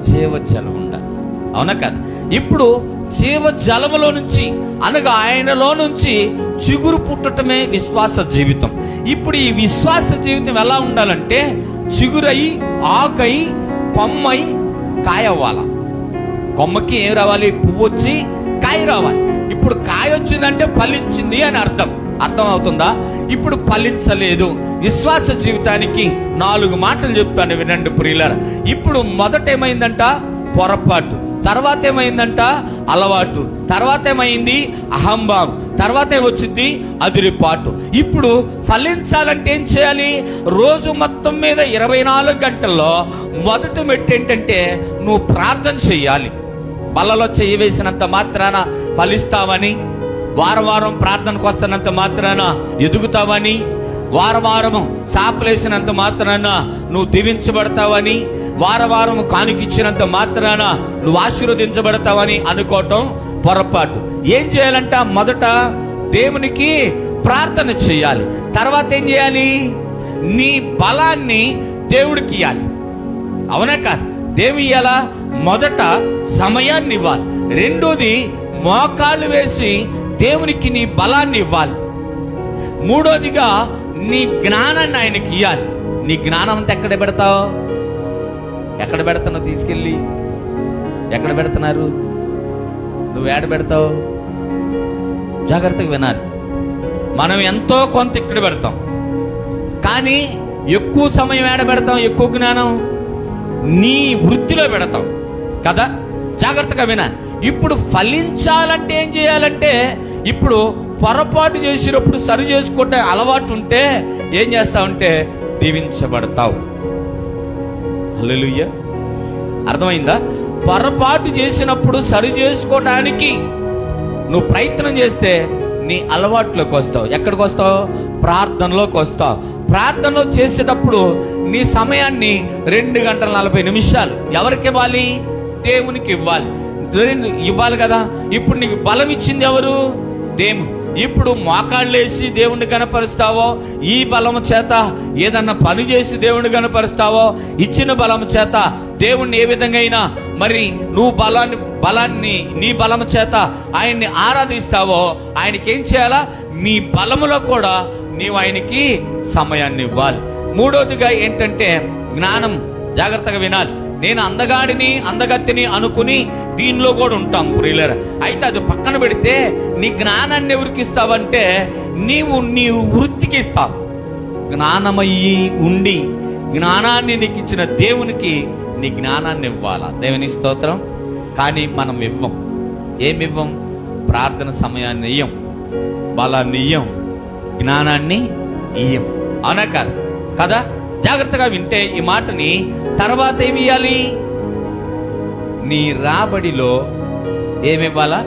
జీవజలం ఉండాలి. అవునా కదా? ఇప్పుడు జీవజలములో నుంచి అనగా ఆయనలో నుంచి చిగురు పుట్టటమే విశ్వాస జీవితం. ఇప్పుడు ఈ విశ్వాస జీవితం ఎలా ఉండాలంటే చిగురై, ఆకై, కొమ్మై, కాయ అవ్వాలి. కొమ్మకి ఏం రావాలి? పువ్వు వచ్చి కాయ రావాలి. ఇప్పుడు కాయ వచ్చిందంటే ఫలించింది అని అర్థం. అర్థం అవుతుందా? ఇప్పుడు ఫలించలేదు. విశ్వాస జీవితానికి 4 మాటలు చెప్తాను, వినండి ప్రియులారా. ఇప్పుడు మొదట ఏమైందంట? పొరపాటు. తర్వాత ఏమైందంట? అలవాటు. తర్వాత ఏమైంది? అహంభావం. తర్వాత ఏమొచ్చింది? అదిరిపాటు. ఇప్పుడు ఫలించాలంటే ఏం చేయాలి? రోజు మొత్తం మీద 24 గంటల్లో మొదటి మెట్టు ఏంటంటే నువ్వు ప్రార్థన చెయ్యాలి. బల్లలో చెయ్యి వేసినంత మాత్రాన ఫలిస్తావని, వారం ప్రార్థనకు వస్తున్నంత మాత్రాన ఎదుగుతావని, వారం సాపలేసినంత మాత్రాన నువ్వు దీవించబడతావని, వారం కానుకిచ్చినంత మాత్రాన నువ్వు ఆశీర్వదించబడతావని అనుకోవటం పొరపాటు. ఏం చేయాలంట? మొదట దేవునికి ప్రార్థన చేయాలి. తర్వాత ఏం చేయాలి? నీ బలాన్ని దేవుడికి ఇవ్వాలి. అవునా కాదు? దేవుడు ఇవ్వాలా? మొదట సమయాన్ని ఇవ్వాలి. రెండోది మోకాళ్ళు వేసి దేవునికి నీ బలాన్ని ఇవ్వాలి. మూడోదిగా నీ జ్ఞానాన్ని ఆయనకి ఇవ్వాలి. నీ జ్ఞానం అంతా ఎక్కడ పెడతావు? ఎక్కడ పెడతావు? తీసుకెళ్ళి ఎక్కడ పెడుతున్నారు? నువ్వు ఏడ పెడతావు? జాగ్రత్తగా వినాలి. మనం ఎంతో కొంత ఇక్కడ పెడతాం, కానీ ఎక్కువ సమయం ఏడ పెడతాం? ఎక్కువ జ్ఞానం నీ వృత్తిలో పెడతాం కదా? జాగ్రత్తగా వినాలి. ఇప్పుడు ఫలించాలంటే ఏం చేయాలంటే, ఇప్పుడు పొరపాటు చేసినప్పుడు సరి చేసుకుంటే అలవాటు ఉంటే ఏం చేస్తావంటే దీవించబడతావు. హల్లెలూయా. అర్థమైందా? పొరపాటు చేసినప్పుడు సరి చేసుకోవడానికి నువ్వు ప్రయత్నం చేస్తే నీ అలవాట్లోకి వస్తావు. ఎక్కడికి వస్తావు? ప్రార్థనలోకి వస్తావు. ప్రార్థనలో చేసేటప్పుడు నీ సమయాన్ని 2 గంటల 40 నిమిషాలు ఎవరికి ఇవ్వాలి? దేవునికి ఇవ్వాలి. ఇవ్వాలి కదా? ఇప్పుడు నీకు బలం ఇచ్చింది ఎవరు? దేవుడు. ఇప్పుడు మోకాళ్ళు వేసి దేవుణ్ణి కనపరుస్తావో, ఈ బలము చేత ఏదన్నా పని చేసి దేవుణ్ణి కనపరుస్తావో, ఇచ్చిన బలము చేత దేవుణ్ణి ఏ విధంగా అయినా మరి నువ్వు బలాన్ని నీ బలము చేత ఆయన్ని ఆరాధిస్తావో, ఆయనకి ఏం చేయాలా? నీ బలములో కూడా నీవు ఆయనకి సమయాన్ని ఇవ్వాలి. మూడోదిగా ఏంటంటే జ్ఞానం. జాగ్రత్తగా వినాలి. నేను అందగాడిని, అందగత్తిని అనుకుని దీనిలో కూడా ఉంటాం ప్రియులారా. అయితే అది పక్కన పెడితే నీ జ్ఞానాన్ని ఎవరికి ఇస్తావంటే నీవు నీ వృత్తికి ఇస్తావు. జ్ఞానమయ్యి ఉండి జ్ఞానాన్ని నీకు ఇచ్చిన దేవునికి నీ జ్ఞానాన్ని ఇవ్వాలా? దేవుని స్తోత్రం. కానీ మనం ఇవ్వం. ఏమివ్వం? ప్రార్థన సమయాన్ని ఇయ్యం, బలాన్ని ఇయ్యం, జ్ఞానాన్ని ఇయ్యం. అవునా కాదు కదా? జాగ్రత్తగా వింటే ఈ మాటని. తర్వాత ఏమి ఇవ్వాలి? నీ రాబడిలో ఏమివ్వాలా?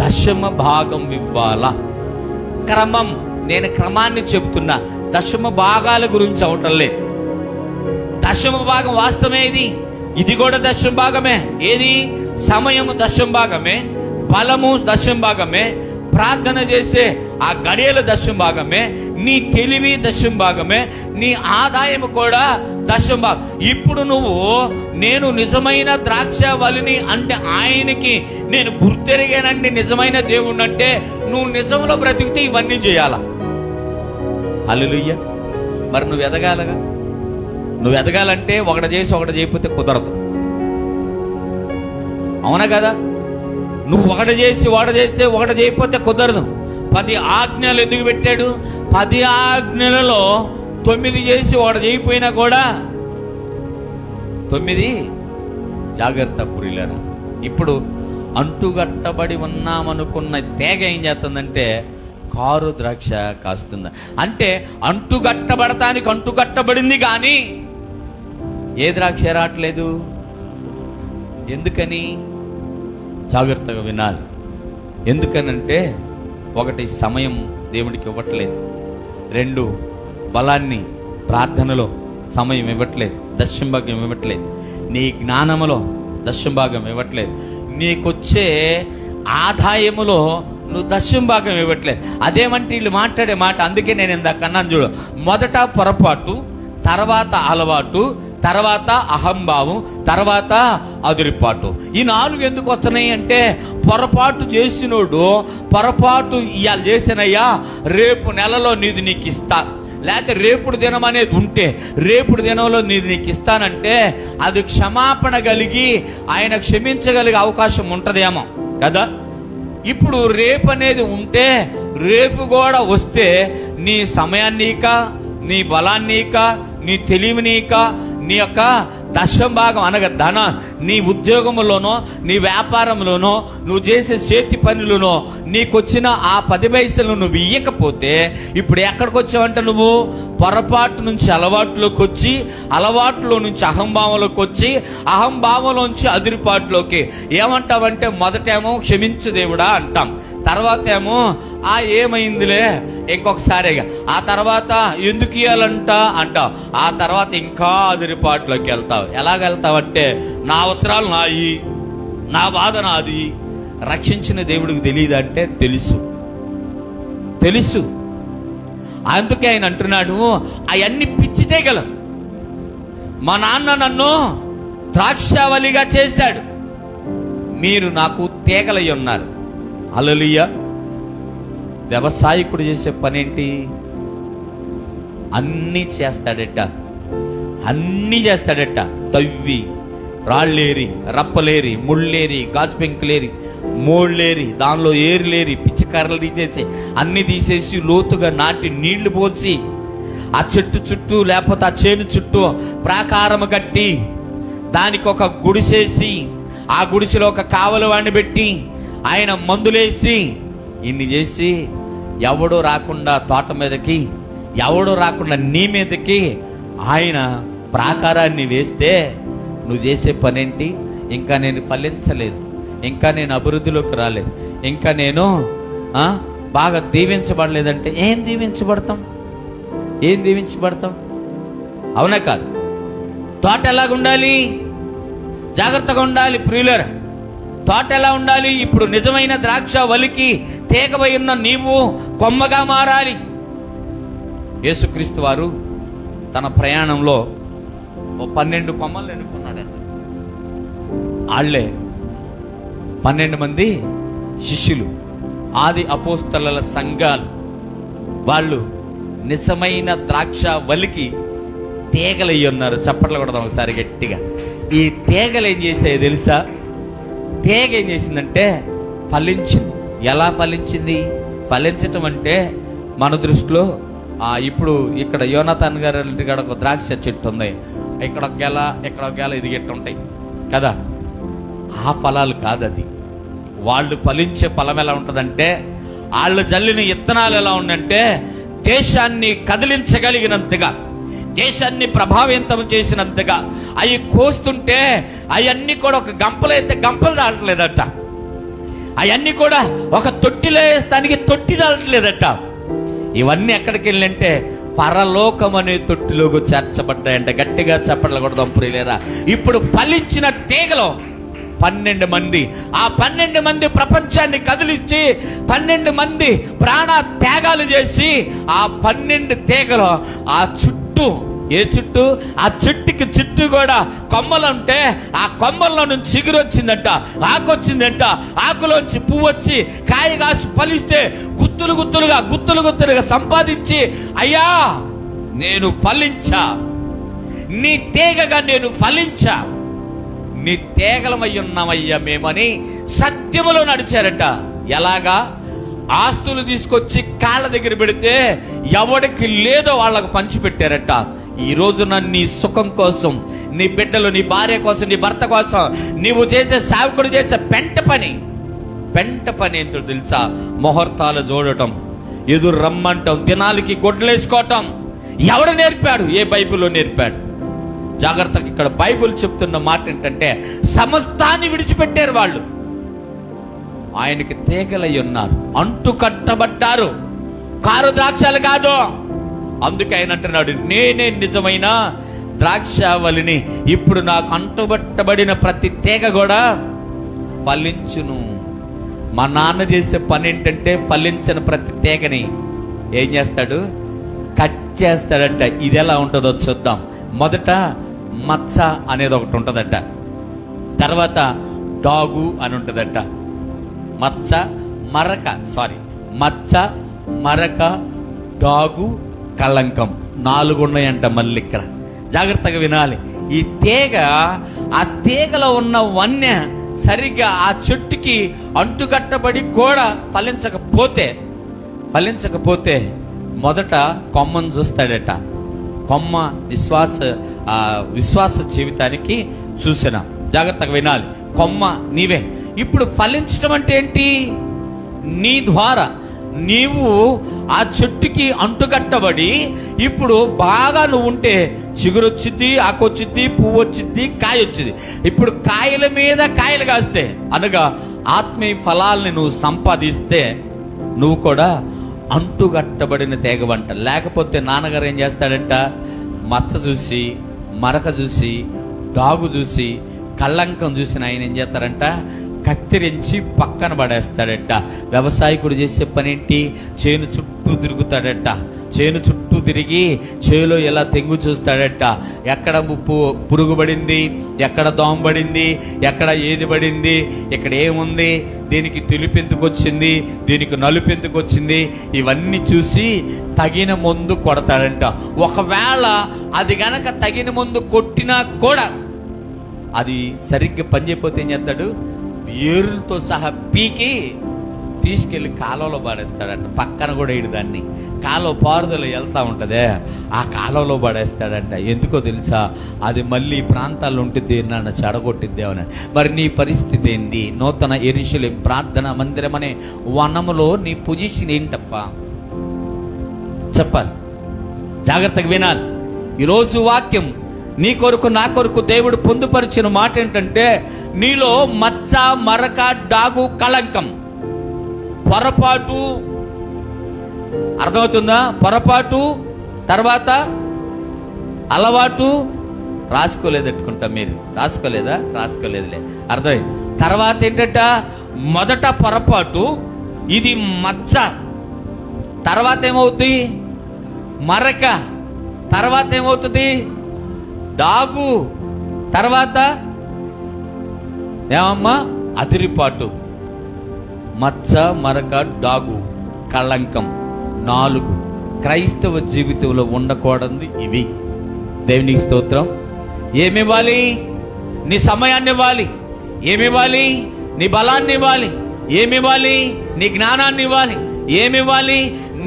10వ భాగం ఇవ్వాలా? క్రమం. నేను క్రమాన్ని చెప్తున్నా, 10వ భాగాల గురించి అవటం లేదు. 10వ భాగం వాస్తవమే. ఇది కూడా 10వ భాగమే. ఏది? సమయము 10వ భాగమే, బలము 10వ భాగమే, ప్రార్థన చేసే ఆ గడియల దశం భాగమే, నీ తెలివి దశం భాగమే, నీ ఆదాయం కూడా దశం భాగం. ఇప్పుడు నువ్వు నేను నిజమైన ద్రాక్షవల్లిని అంటే ఆయనకి నేను గుర్తెరిగానండి నిజమైన దేవుణ్ణి అంటే నువ్వు నిజంలో బ్రతికితే ఇవన్నీ చేయాలా? హల్లెలూయా. మరి నువ్వు ఎదగాలగా. నువ్వు ఎదగాలంటే ఒకటి చేసి ఒకటి చేయకపోతే కుదరదు, అవునా కదా? నువ్వు ఒకటి చేసి ఒకటి చేస్తే ఒకటి చేయకపోతే కుదరదు. 10 ఆజ్ఞలు ఎందుకు పెట్టాడు? 10 ఆజ్ఞలలో 9 చేసి ఒకటి చేయకపోయినా కూడా 9 జాగ్రత్త పురిలేరా. ఇప్పుడు అంటుగట్టబడి ఉన్నామనుకున్న తీగ ఏం చేస్తుందంటే కారు ద్రాక్ష కాస్తుంది. అంటే అంటుగట్టబడటానికి అంటుగట్టబడింది కానీ ఏ ద్రాక్ష రావట్లేదు. ఎందుకని? జాగ్రత్తగా వినాలి. ఎందుకనంటే 1 సమయం దేవుడికి ఇవ్వట్లేదు, 2 బలాన్ని ప్రార్థనలో సమయం ఇవ్వట్లేదు, దశంభాగం ఇవ్వట్లేదు, నీ జ్ఞానములో దశంభాగం ఇవ్వట్లేదు, నీకొచ్చే ఆదాయములో నువ్వు దశంభాగం ఇవ్వట్లేదు. అదేమంటే వీళ్ళు మాట్లాడే మాట. అందుకే నేను ఇందాక అన్నాను చూడు, మొదట పొరపాటు, తర్వాత అలవాటు, తర్వాత అహంభావం, తర్వాత అదురిపాటు. ఈ 4 ఎందుకు వస్తున్నాయి అంటే పొరపాటు చేసినోడు పొరపాటు ఇవాళ చేసినయ్యా రేపు నెలలో నీకు ఇస్తా, లేకపోతే రేపుడు దినం అనేది ఉంటే రేపుడు దినంలో నీకు ఇస్తానంటే అది క్షమాపణ కలిగి ఆయన క్షమించగలిగే అవకాశం ఉంటదేమో కదా. ఇప్పుడు రేపు అనేది ఉంటే రేపు కూడా వస్తే నీ సమయాన్నీక, నీ బలాన్నీక, నీ తెలివినీక, నీ యొక్క దశంభాగం అనగా ధన, నీ ఉద్యోగంలోనో నీ వ్యాపారంలోనో నువ్వు చేసే చేతి పనులను నీకొచ్చిన ఆ 10 పైసలు నువ్వు ఇయ్యకపోతే ఇప్పుడు ఎక్కడికి వచ్చావంటే నువ్వు పొరపాటు నుంచి అలవాటులోకి వచ్చి, అలవాటులో నుంచి అహంభావంలోకి వచ్చి, అహంభావంలోంచి అదిరిపాటులోకి. ఏమంటావంటే మొదటేమో క్షమించు దేవుడా అంటాం, తర్వాత ఏమో ఏమైందిలే ఇంకొకసారిగా, ఆ తర్వాత ఎందుకు ఇవ్వాలంట అంటావు, ఆ తర్వాత ఇంకా అదిరిపాటులోకి వెళ్తావు. ఎలాగెళ్తావంటే నా అవసరాలు నాయి, నా బాధ నాది. రక్షించిన దేవుడికి తెలియదంటే తెలుసు. అందుకే ఆయన అంటున్నాడు అవన్నీ పిచ్చితే గలం. మా నాన్న నన్ను ద్రాక్షావల్లిగా చేశాడు, మీరు నాకు తీగలై ఉన్నారు. హల్లెలూయా. వ్యవసాయకుడు చేసే పనేంటి? అన్నీ చేస్తాడట. తవ్వి, రాళ్ళేరి, రప్పలేరి, ముళ్ళేరి, గాజు పెంకులేరి, మోళ్ళేరి, దానిలో ఏరులేరి, పిచ్చికర్రలు తీసేసి అన్ని తీసేసి లోతుగా నాటి నీళ్లు పోసి ఆ చెట్టు చుట్టూ లేకపోతే ఆ చేను చుట్టూ ప్రాకారం కట్టి దానికి ఒక గుడిసేసి ఆ గుడిసెలో ఒక కావలి వాడిని పెట్టి ఆయన మందులేసి ఇన్ని చేసి ఎవడో రాకుండా తోట మీదకి, ఎవడో రాకుండా నీ మీదకి ఆయన ప్రాకారాన్ని వేస్తే నువ్వు చేసే పనేంటి? ఇంకా నేను ఫలించలేదు, ఇంకా నేను అభివృద్ధిలోకి రాలేదు, ఇంకా నేను బాగా దీవించబడలేదంటే ఏం దీవించబడతాం? అవునా కాదు? తోట ఎలాగుండాలి? జాగ్రత్తగా ఉండాలి ప్రియులారా. తోట ఎలా ఉండాలి? ఇప్పుడు నిజమైన ద్రాక్షవల్లికి తీగవై ఉన్న నీవు కొమ్మగా మారాలి. యేసుక్రీస్తు వారు తన ప్రయాణంలో 12 కొమ్మలు ఎన్నుకున్నాడంట. వాళ్ళే 12 మంది శిష్యులు, ఆది అపోస్తలుల సంఘాలు. వాళ్ళు నిజమైన ద్రాక్షవల్లికి తీగలయ్యి ఉన్నారు. చప్పట్లు కొడదాం ఒకసారి గట్టిగా. ఈ తీగలు ఏం చేసాయో తెలుసా? తీగ ఏం చేసిందంటే ఫలించింది. ఎలా ఫలించింది? ఫలించటం అంటే మన దృష్టిలో ఇప్పుడు ఇక్కడ యోనాథన్ గారి ఇంటికాడ ఒక ద్రాక్ష చెట్టు ఉంది, ఇక్కడ ఒక గెల, ఇక్కడ ఒక గెల, ఇది గెట్టు ఉంటాయి కదా. ఆ ఫలాలు కాదు అది. వాళ్ళు ఫలించే ఫలం ఎలా ఉంటుందంటే, వాళ్ళు జల్లిన విత్తనాలు ఎలా ఉందంటే దేశాన్ని కదిలించగలిగినంతగా, దేశాన్ని ప్రభావితం చేసినంతగా అవి కోస్తుంటే అవన్నీ కూడా ఒక గంపలు అయితే గంపలు దాటలేదట, అవన్నీ కూడా ఒక తొట్టిలో వేస్తానికి తొట్టి దాటలేదట. ఇవన్నీ ఎక్కడికి వెళ్ళంటే పరలోకం అనే తొట్టిలోకి చేర్చబడ్డాయంట. గట్టిగా చప్పట్లు కొడదాం ప్రియులారా. ఇప్పుడు ఫలించిన తీగలో 12 మంది. ఆ 12 మంది ప్రపంచాన్ని కదిలించి 12 మంది ప్రాణ త్యాగాలు చేసి ఆ 12 తీగలు ఆ చుట్టూ, ఏ చుట్టూ, ఆ చుట్టుకి చుట్టూ కూడా కొమ్మలు ఉంటే ఆ కొమ్మల్లో నుంచి చిగురు వచ్చిందంట, ఆకు వచ్చిందంట, ఆకులోంచి పువ్వు వచ్చి కాయ కాసి ఫలిస్తే గుత్తులు గుత్తులుగా సంపాదించి, అయ్యా నేను ఫలించా, నీ తీగగా నేను ఫలించా, నీ తీగలమై ఉన్నామయ్యా మేమని సత్యములో నడిచారట. ఎలాగా? ఆస్తులు తీసుకొచ్చి కాళ్ళ దగ్గర పెడితే ఎవరికి లేదో వాళ్ళకు పంచిపెట్టారట. ఈ రోజున నీ సుఖం కోసం, నీ బిడ్డలు, నీ భార్య కోసం, నీ భర్త కోసం నీవు చేసే సేవకుడు చేసే పెంట పని ఏంటో తెలుసా? ముహూర్తాలు చూడటం, ఎదురు రమ్మంటాం, దినాలకి గొడ్డలేసుకోవటం. ఎవడు నేర్పాడు? ఏ బైబిల్లో నేర్పాడు? జాగ్రత్తగా ఇక్కడ బైబిల్ చెప్తున్న మాట ఏంటంటే, సమస్తాన్ని విడిచిపెట్టారు వాళ్ళు. ఆయనకి తీగలై ఉన్నారు, అంటు కట్టబడ్డారు, కారు ద్రాక్షలు కాదు. అందుకే ఆయన అంటున్నాడు, నేనే నిజమైన ద్రాక్షావళిని, ఇప్పుడు నాకు అంటుబట్టబడిన ప్రతి తీగ కూడా ఫలించును. మా నాన్న చేసే పని ఏంటంటే, ఫలించని ప్రతి తీగని ఏం చేస్తాడు? కట్ చేస్తాడంట. ఇది ఎలా ఉంటుందో చూద్దాం. మొదట మచ్చ అనేది ఒకటి ఉంటుందట, తర్వాత డాగు అని ఉంటుందట. మచ్చ మరక డాగు కళంకం 4 ఉన్నాయంట. మళ్ళీ ఇక్కడ జాగ్రత్తగా వినాలి. ఈ తీగ, ఆ తీగలో ఉన్న వన్య సరిగ్గా ఆ చెట్టుకి అంటుకట్టబడి కూడా ఫలించకపోతే మొదట కొమ్మను చూస్తాడట. కొమ్మ విశ్వాస జీవితానికి సూచన. జాగ్రత్తగా వినాలి. కొమ్మ నీవే. ఇప్పుడు ఫలించడం అంటే ఏంటి? నీ ద్వారా నీవు ఆ చెట్టుకి అంటుకట్టబడి ఇప్పుడు బాగా నువ్వు ఉంటే చిగురు వచ్చింది, ఆకు వచ్చింది, పువ్వు వచ్చింది, కాయ వచ్చింది. ఇప్పుడు కాయల మీద కాయలు కాస్తే, అనగా ఆత్మీయ ఫలాల్ని నువ్వు సంపాదిస్తే నువ్వు కూడా అంటుకట్టబడిన తీగవంట. లేకపోతే నాన్నగారు ఏం చేస్తాడంట? మచ్చ చూసి, మరక చూసి, డాగు చూసి, కళ్ళంకం చూసిన ఆయన ఏం చేస్తారంట? కత్తిరించి పక్కన పడేస్తాడట. వ్యవసాయకుడు చేసే పనేంటి? చేను చుట్టూ తిరుగుతాడట. చేను చుట్టూ తిరిగి చేలో ఎలా తెంగు చూస్తాడట. ఎక్కడ పురుగు పడింది, ఎక్కడ దోమ పడింది, ఎక్కడ ఏది పడింది, ఇక్కడ ఏముంది, దీనికి తెలుపెందుకు వచ్చింది, దీనికి నలుపెందుకు వచ్చింది, ఇవన్నీ చూసి తగిన మందు కొడతాడంట. ఒకవేళ అది గనక తగిన మందు కొట్టినా కూడా అది సరిగ్గా పనిచేయకపోతే ఏం చేస్తాడు? ఏరులతో సహా పీకి తీసుకెళ్లి కాలువలో పడేస్తాడంట. పక్కన కూడా ఇడు దాన్ని కాలువ పారుదల వెళ్తా ఉంటదే, ఆ కాలువలో పడేస్తాడంట. ఎందుకో తెలుసా? అది మళ్ళీ ప్రాంతాల్లో ఉంటుంది, నన్ను చెడగొట్టిద్దేమని. మరి నీ పరిస్థితి ఏంది? నూతన యెరూషలేము ప్రార్థన మందిరం అనే వనములో నీ పొజిషన్ ఏంటప్ప చెప్పాలి. జాగ్రత్తగా వినాలి. ఈరోజు వాక్యం నీ కొరకు, నా కొరకు దేవుడు పొందుపరిచిన మాట ఏంటంటే, నీలో మచ్చ, మరక, డాగు, కళంకం, పొరపాటు. అర్థమవుతుందా? పొరపాటు, తర్వాత అలవాటు. రాసుకోలేదట్టుకుంటా మీరు, రాసుకోలేదా? రాసుకోలేదులే, అర్థమైంది. తర్వాత ఏంటంట? మొదట పొరపాటు, ఇది మచ్చ, తర్వాత ఏమవుతుంది? మరక, తర్వాత ఏమవుతుంది? డాగు, తర్వాత ఏమమ్మా? అదిరిపాటు. మచ్చ, మరక, డాగు, కళంకం 4 క్రైస్తవ జీవితంలో ఉండకూడదు ఇవి. దేవునికి స్తోత్రం. ఏమివ్వాలి? నీ సమయాన్ని ఇవ్వాలి. ఏమివ్వాలి? నీ బలాన్ని ఇవ్వాలి. ఏమివ్వాలి? నీ జ్ఞానాన్ని ఇవ్వాలి. ఏమివ్వాలి?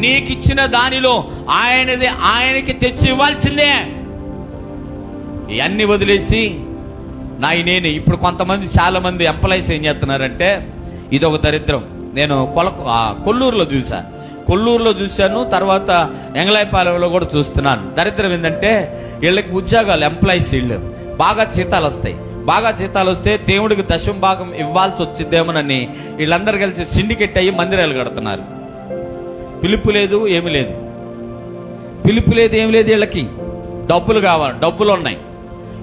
నీకిచ్చిన దానిలో ఆయనకి తెచ్చి ఇవ్వాల్సిందే. ఇవన్నీ వదిలేసి నేను ఇప్పుడు కొంతమంది, చాలా మంది ఎంప్లాయీస్ ఏం చేస్తున్నారంటే, ఇదొక దరిద్రం. నేను కొల్లూరులో చూశాను, తర్వాత ఎంగళాయపాలెంలో కూడా చూస్తున్నాను. దరిద్రం ఏంటంటే, వీళ్ళకి ఉద్యోగాలు, ఎంప్లాయీస్ వీళ్ళు బాగా జీతాలు వస్తాయి. బాగా జీతాలు వస్తే దేవుడికి దశం భాగం ఇవ్వాల్సి వచ్చిద్దేమోనని వీళ్ళందరూ కలిసి సిండికేట్ అయ్యి మందిరాలు కడుతున్నారు. పిలుపు లేదు, ఏమి లేదు. వీళ్ళకి డబ్బులు కావాలి, డబ్బులు ఉన్నాయి.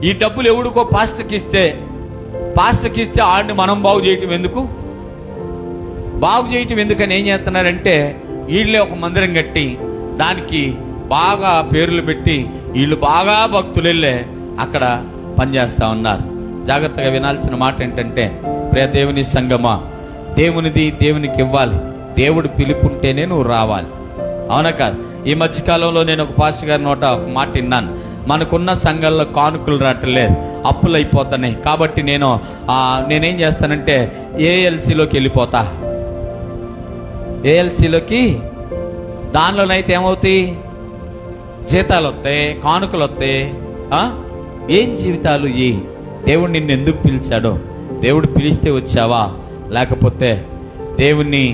ఈ డబ్బులు ఎవడికో పాస్టర్కి ఇస్తే పాస్టర్కి ఇస్తే ఆడిని మనం బాగు చేయటం ఎందుకు? బాగు చేయటం ఎందుకని ఏం చేస్తున్నారంటే వీళ్ళే ఒక మందిరం కట్టి దానికి బాగా పేర్లు పెట్టి వీళ్ళు బాగా భక్తులు వెళ్ళే అక్కడ పనిచేస్తా ఉన్నారు. జాగ్రత్తగా వినాల్సిన మాట ఏంటంటే, ప్రియ దేవుని సంగమా, దేవునిది దేవునికి ఇవ్వాలి. దేవుడు పిలుపుంటేనే నువ్వు రావాలి. అవునా కాదు? ఈ మధ్యకాలంలో నేను ఒక పాస్టర్ గారి నోట ఒక మాట విన్నాను, మనకున్న సంఘాల్లో కానుకలు రావట్లేదు, అప్పులు అయిపోతున్నాయి, కాబట్టి నేనేం చేస్తానంటే ఏఎల్సీలోకి వెళ్ళిపోతా. ఏఎల్సీలోకి దానిలోనైతే ఏమవుతాయి? జీతాలు వస్తాయి, కానుకలు వస్తాయి. ఏం జీవితాలు? దేవుడు నిన్ను ఎందుకు పిలిచాడో? దేవుడు పిలిస్తే వచ్చావా, లేకపోతే దేవుని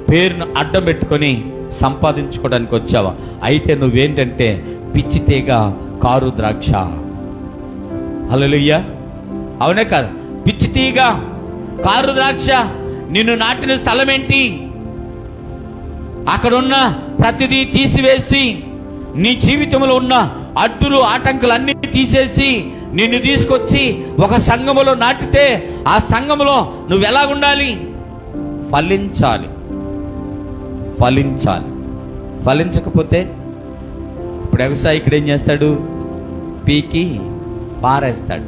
పేరును అడ్డం పెట్టుకొని సంపాదించుకోవడానికి వచ్చావా? అయితే నువ్వేంటంటే పిచ్చితేగ కారు ద్రాక్ష. హల్లెలూయా, అవునే కాదు? పిచ్చితీగ కారు ద్రాక్ష. నిన్ను నాటిన స్థలం ఏంటి? అక్కడున్న ప్రతిదీ తీసివేసి నీ జీవితంలో ఉన్న అడ్డులు ఆటంకులు అన్ని తీసేసి నిన్ను తీసుకొచ్చి ఒక సంఘములో నాటితే ఆ సంఘములో నువ్వు ఎలాగుండాలి? ఫలించాలి. ఫలించాలి. ఫలించకపోతే ఇప్పుడు వ్యవసాయకుడు ఏం చేస్తాడు? పీకి పారేస్తాడు.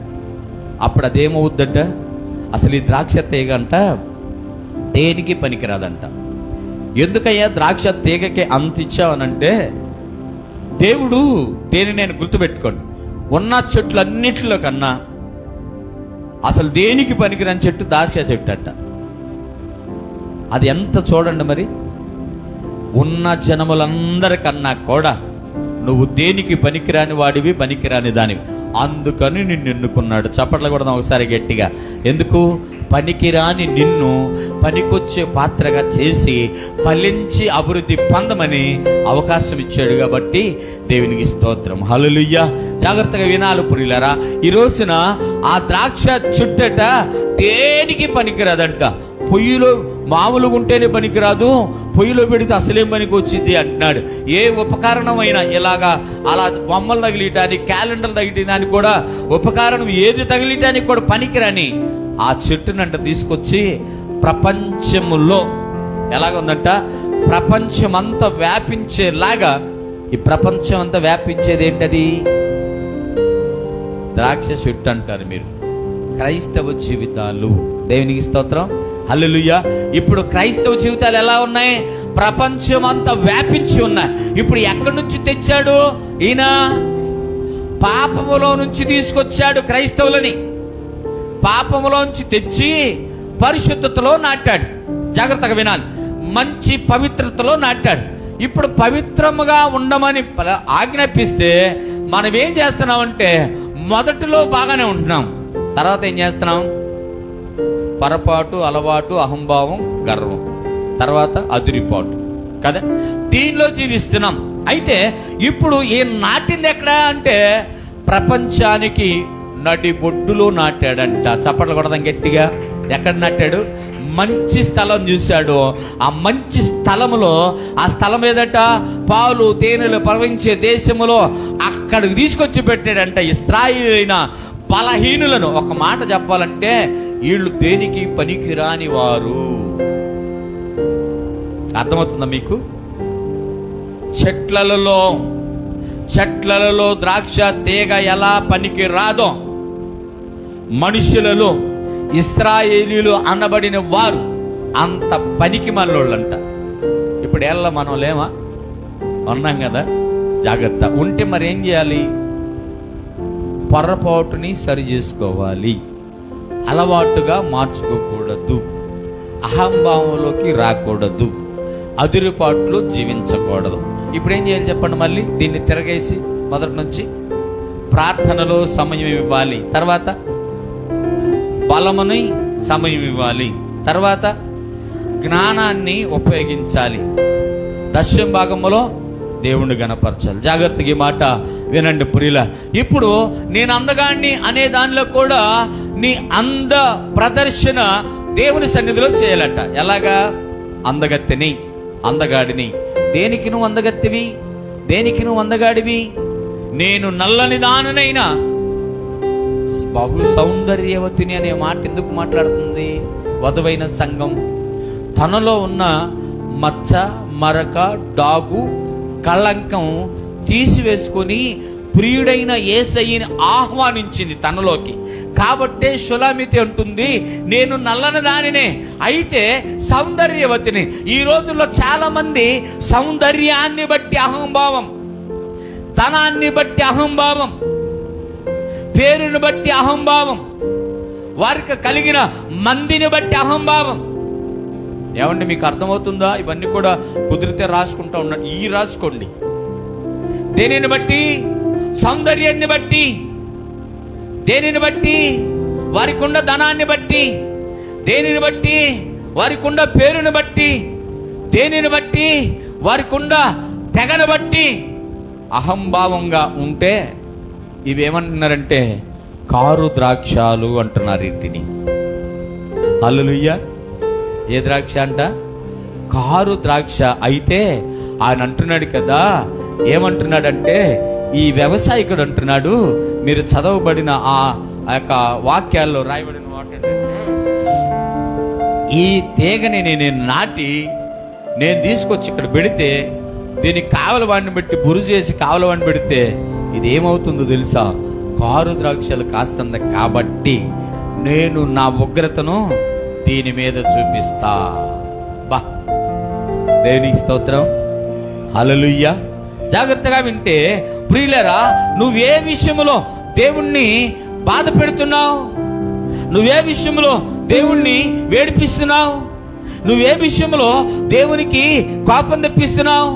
అప్పుడు అదేమవుద్దంట? అసలు ఈ ద్రాక్ష తీగ అంట దేనికి పనికిరాదంట. ఎందుకయ్యా ద్రాక్ష తీగకి అంత ఇచ్చావనంటే, దేవుడు నేను గుర్తుపెట్టుకోండి, ఉన్న చెట్లన్నిటిలో కన్నా అసలు దేనికి పనికిరాని చెట్టు ద్రాక్ష చెట్టు అంట. అది ఎంత చూడండి మరి, ఉన్న జనములందరికన్నా కూడా నువ్వు దేనికి పనికిరాని వాడివి, పనికిరాని దానివి. అందుకని నిన్ను ఎన్నుకున్నాడు. చప్పట్లు కూడా ఒకసారి గట్టిగా. ఎందుకు? పనికిరాని నిన్ను పనికొచ్చే పాత్రగా చేసి ఫలించి అభివృద్ధి పొందమని అవకాశం ఇచ్చాడు. కాబట్టి దేవునికి స్తోత్రం. హల్లెలూయా. జాగ్రత్తగా వినాలి ప్రియులారా. ఈ రోజున ఆ ద్రాక్ష చుట్టట దేనికి పనికిరాదంట. పొయ్యిలో మామూలుగా ఉంటేనే పనికిరాదు, పొయ్యిలో పెడితే అసలేం పనికి వచ్చింది అంటున్నాడు. ఏ ఉపకరణమైనా ఇలాగా అలా బొమ్మలు తగిలియటానికి, క్యాలెండర్ తగిలియటానికి కూడా ఉపకరణం ఏది తగిలియటానికి కూడా పనికిరాని ఆ చెట్టునంట తీసుకొచ్చి ప్రపంచములో ఎలాగుందంట, ప్రపంచమంతా వ్యాపించేలాగా. ఈ ప్రపంచం అంతా వ్యాపించేది ఏంటది? ద్రాక్ష చెట్టు అంటారు మీరు. క్రైస్తవ జీవితాలు. దేవునికి స్తోత్రం. హల్లెలూయా. ఇప్పుడు క్రైస్తవ జీవితాలు ఎలా ఉన్నాయి? ప్రపంచం అంతా వ్యాపించి ఉన్నాయి. ఇప్పుడు ఎక్కడి నుంచి తెచ్చాడు ఈయన? పాపములో నుంచి తీసుకొచ్చాడు క్రైస్తవులని. పాపములోంచి తెచ్చి పరిశుద్ధతలో నాటాడు. జాగ్రత్తగా వినాలి. మంచి పవిత్రతలో నాటాడు. ఇప్పుడు పవిత్రముగా ఉండమని ఆజ్ఞాపిస్తే మనం ఏం చేస్తున్నామంటే మొదటిలో బాగానే ఉంటున్నాం, తర్వాత ఏం చేస్తున్నాం? పొరపాటు, అలవాటు, అహంభావం, గర్వం, తర్వాత అదిరిపాటు కదా, దీనిలో జీవిస్తున్నాం. అయితే ఇప్పుడు ఈ నాటింది ఎక్కడ అంటే ప్రపంచానికి నడిబొడ్డులో నాటాడంట. చప్పట్లు కొడదాం గట్టిగా. ఎక్కడ నాటాడు? మంచి స్థలం చూశాడు. ఆ మంచి స్థలములో, ఆ స్థలం ఏదట? పాలు తేనెలు ప్రవహించే దేశములో అక్కడికి తీసుకొచ్చి పెట్టాడంట. ఇశ్రాయేలీయులైన బలహీనులను. ఒక మాట చెప్పాలంటే వీళ్ళు దేనికి పనికిరాని వారు. అర్థమవుతుందా మీకు? చెట్లలో ద్రాక్ష తీగ ఎలా పనికి రాదో, మనుషులలో ఇశ్రాయేలీయులు అనబడిన వారు అంత పనికి మనోళ్ళంట. ఇప్పుడు ఏళ్ళ మనం లేమా? ఉన్నాం కదా. జాగ్రత్త. ఉంటే మరి ఏం చేయాలి? పొరపాటుని సరి చేసుకోవాలి, అలవాటుగా మార్చుకోకూడదు, అహంభావంలోకి రాకూడదు, అదిరిపాట్లు జీవించకూడదు. ఇప్పుడు ఏం చేయాలి చెప్పండి? మళ్ళీ దీన్ని తిరగేసి మొదటి నుంచి ప్రార్థనలో సమయం ఇవ్వాలి, తర్వాత బలముని సమయం ఇవ్వాలి, తర్వాత జ్ఞానాన్ని ఉపయోగించాలి, దశమ భాగములో దేవుణ్ణి గణపరచాలి. జాగ్రత్తగా ఈ మాట వినండి ప్రియుల. ఇప్పుడు నేను అందగాడిని అనే దానిలో కూడా నీ అంద ప్రదర్శన దేవుని సన్నిధిలో చేయాలట. ఎలాగా? అందగత్తెని, అందగాడిని. దేనికి నువ్వు అందగత్తివి? దేనికి నువ్వు అందగాడివి? నేను నల్లని దానునైనా బహు సౌందర్యవతిని అనే మాట ఎందుకు మాట్లాడుతుంది? వధువైన సంఘం తనలో ఉన్న మచ్చ, మరక, డాగు, కళంకం తీసివేసుకొని ప్రియుడైన యేసయ్యని ఆహ్వానించింది తనలోకి. కాబట్టే షులామితి అంటుంది, నేను నల్లని దానినే, అయితే సౌందర్యవతిని. ఈ రోజుల్లో చాలా మంది సౌందర్యాన్ని బట్టి అహంభావం, ధనాన్ని బట్టి అహంభావం, పేరుని బట్టి అహంభావం, వారికి కలిగిన మందిని బట్టి అహంభావం. ఏమండి, మీకు అర్థమవుతుందా? ఇవన్నీ కూడా కుదిరితే రాసుకుంటా ఉన్నాడు. రాసుకోండి. దేనిని బట్టి? సౌందర్యాన్ని బట్టి. దేనిని బట్టి? వారికి ఉన్న ధనాన్ని బట్టి. దేనిని బట్టి? వారికి ఉన్న పేరుని బట్టి. దేనిని బట్టి? వారికి ఉన్న తెగను బట్టి అహంభావంగా ఉంటే ఇవేమంటున్నారంటే కారు ద్రాక్షాలు అంటున్నారు వీటిని. హల్లెలూయా. ఏ ద్రాక్ష అంట? కారు ద్రాక్ష. అయితే ఆయన అంటున్నాడు కదా, ఏమంటున్నాడంటే ఈ వ్యవసాయకుడు అంటున్నాడు, మీరు చదవబడిన ఆ యొక్క వాక్యాల్లో రాయబడిన మాట ఏంటంటే, ఈ తీగని నేను నాటి నేను తీసుకొచ్చి ఇక్కడ పెడితే, దీనికి కావలవాడిని బట్టి బురుజు చేసి కావలవాడిని పెడితే ఇది ఏమవుతుందో తెలుసా? కారు ద్రాక్షలు కాస్తుంది. కాబట్టి నేను నా ఉగ్రతను దీని మీద చూపిస్తా. బా, దేవునికి స్తోత్రం. హల్లెలూయా. జాగ్రత్తగా వింటే ప్రియులారా, నువ్వే విషయంలో దేవుణ్ణి బాధ పెడుతున్నావు? నువ్వే విషయంలో దేవుణ్ణి వేడిపిస్తున్నావు? నువ్వే విషయంలో దేవునికి కోపం తెప్పిస్తున్నావు?